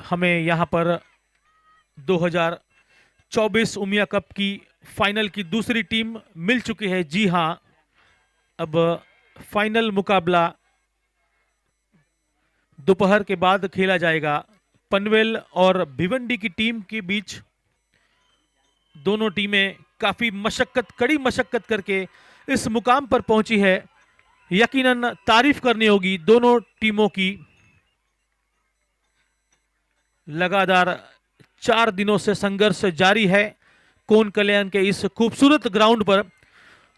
हमें यहाँ पर 2024 उमिया कप की फाइनल की दूसरी टीम मिल चुकी है। जी हां, अब फाइनल मुकाबला दोपहर के बाद खेला जाएगा। पनवेल और भिवंडी की टीम के बीच दोनों टीमें काफी कड़ी मशक्कत करके इस मुकाम पर पहुंची है। यकीनन तारीफ करनी होगी दोनों टीमों की। लगातार 4 दिनों से संघर्ष जारी है कोन कल्याण के इस खूबसूरत ग्राउंड पर।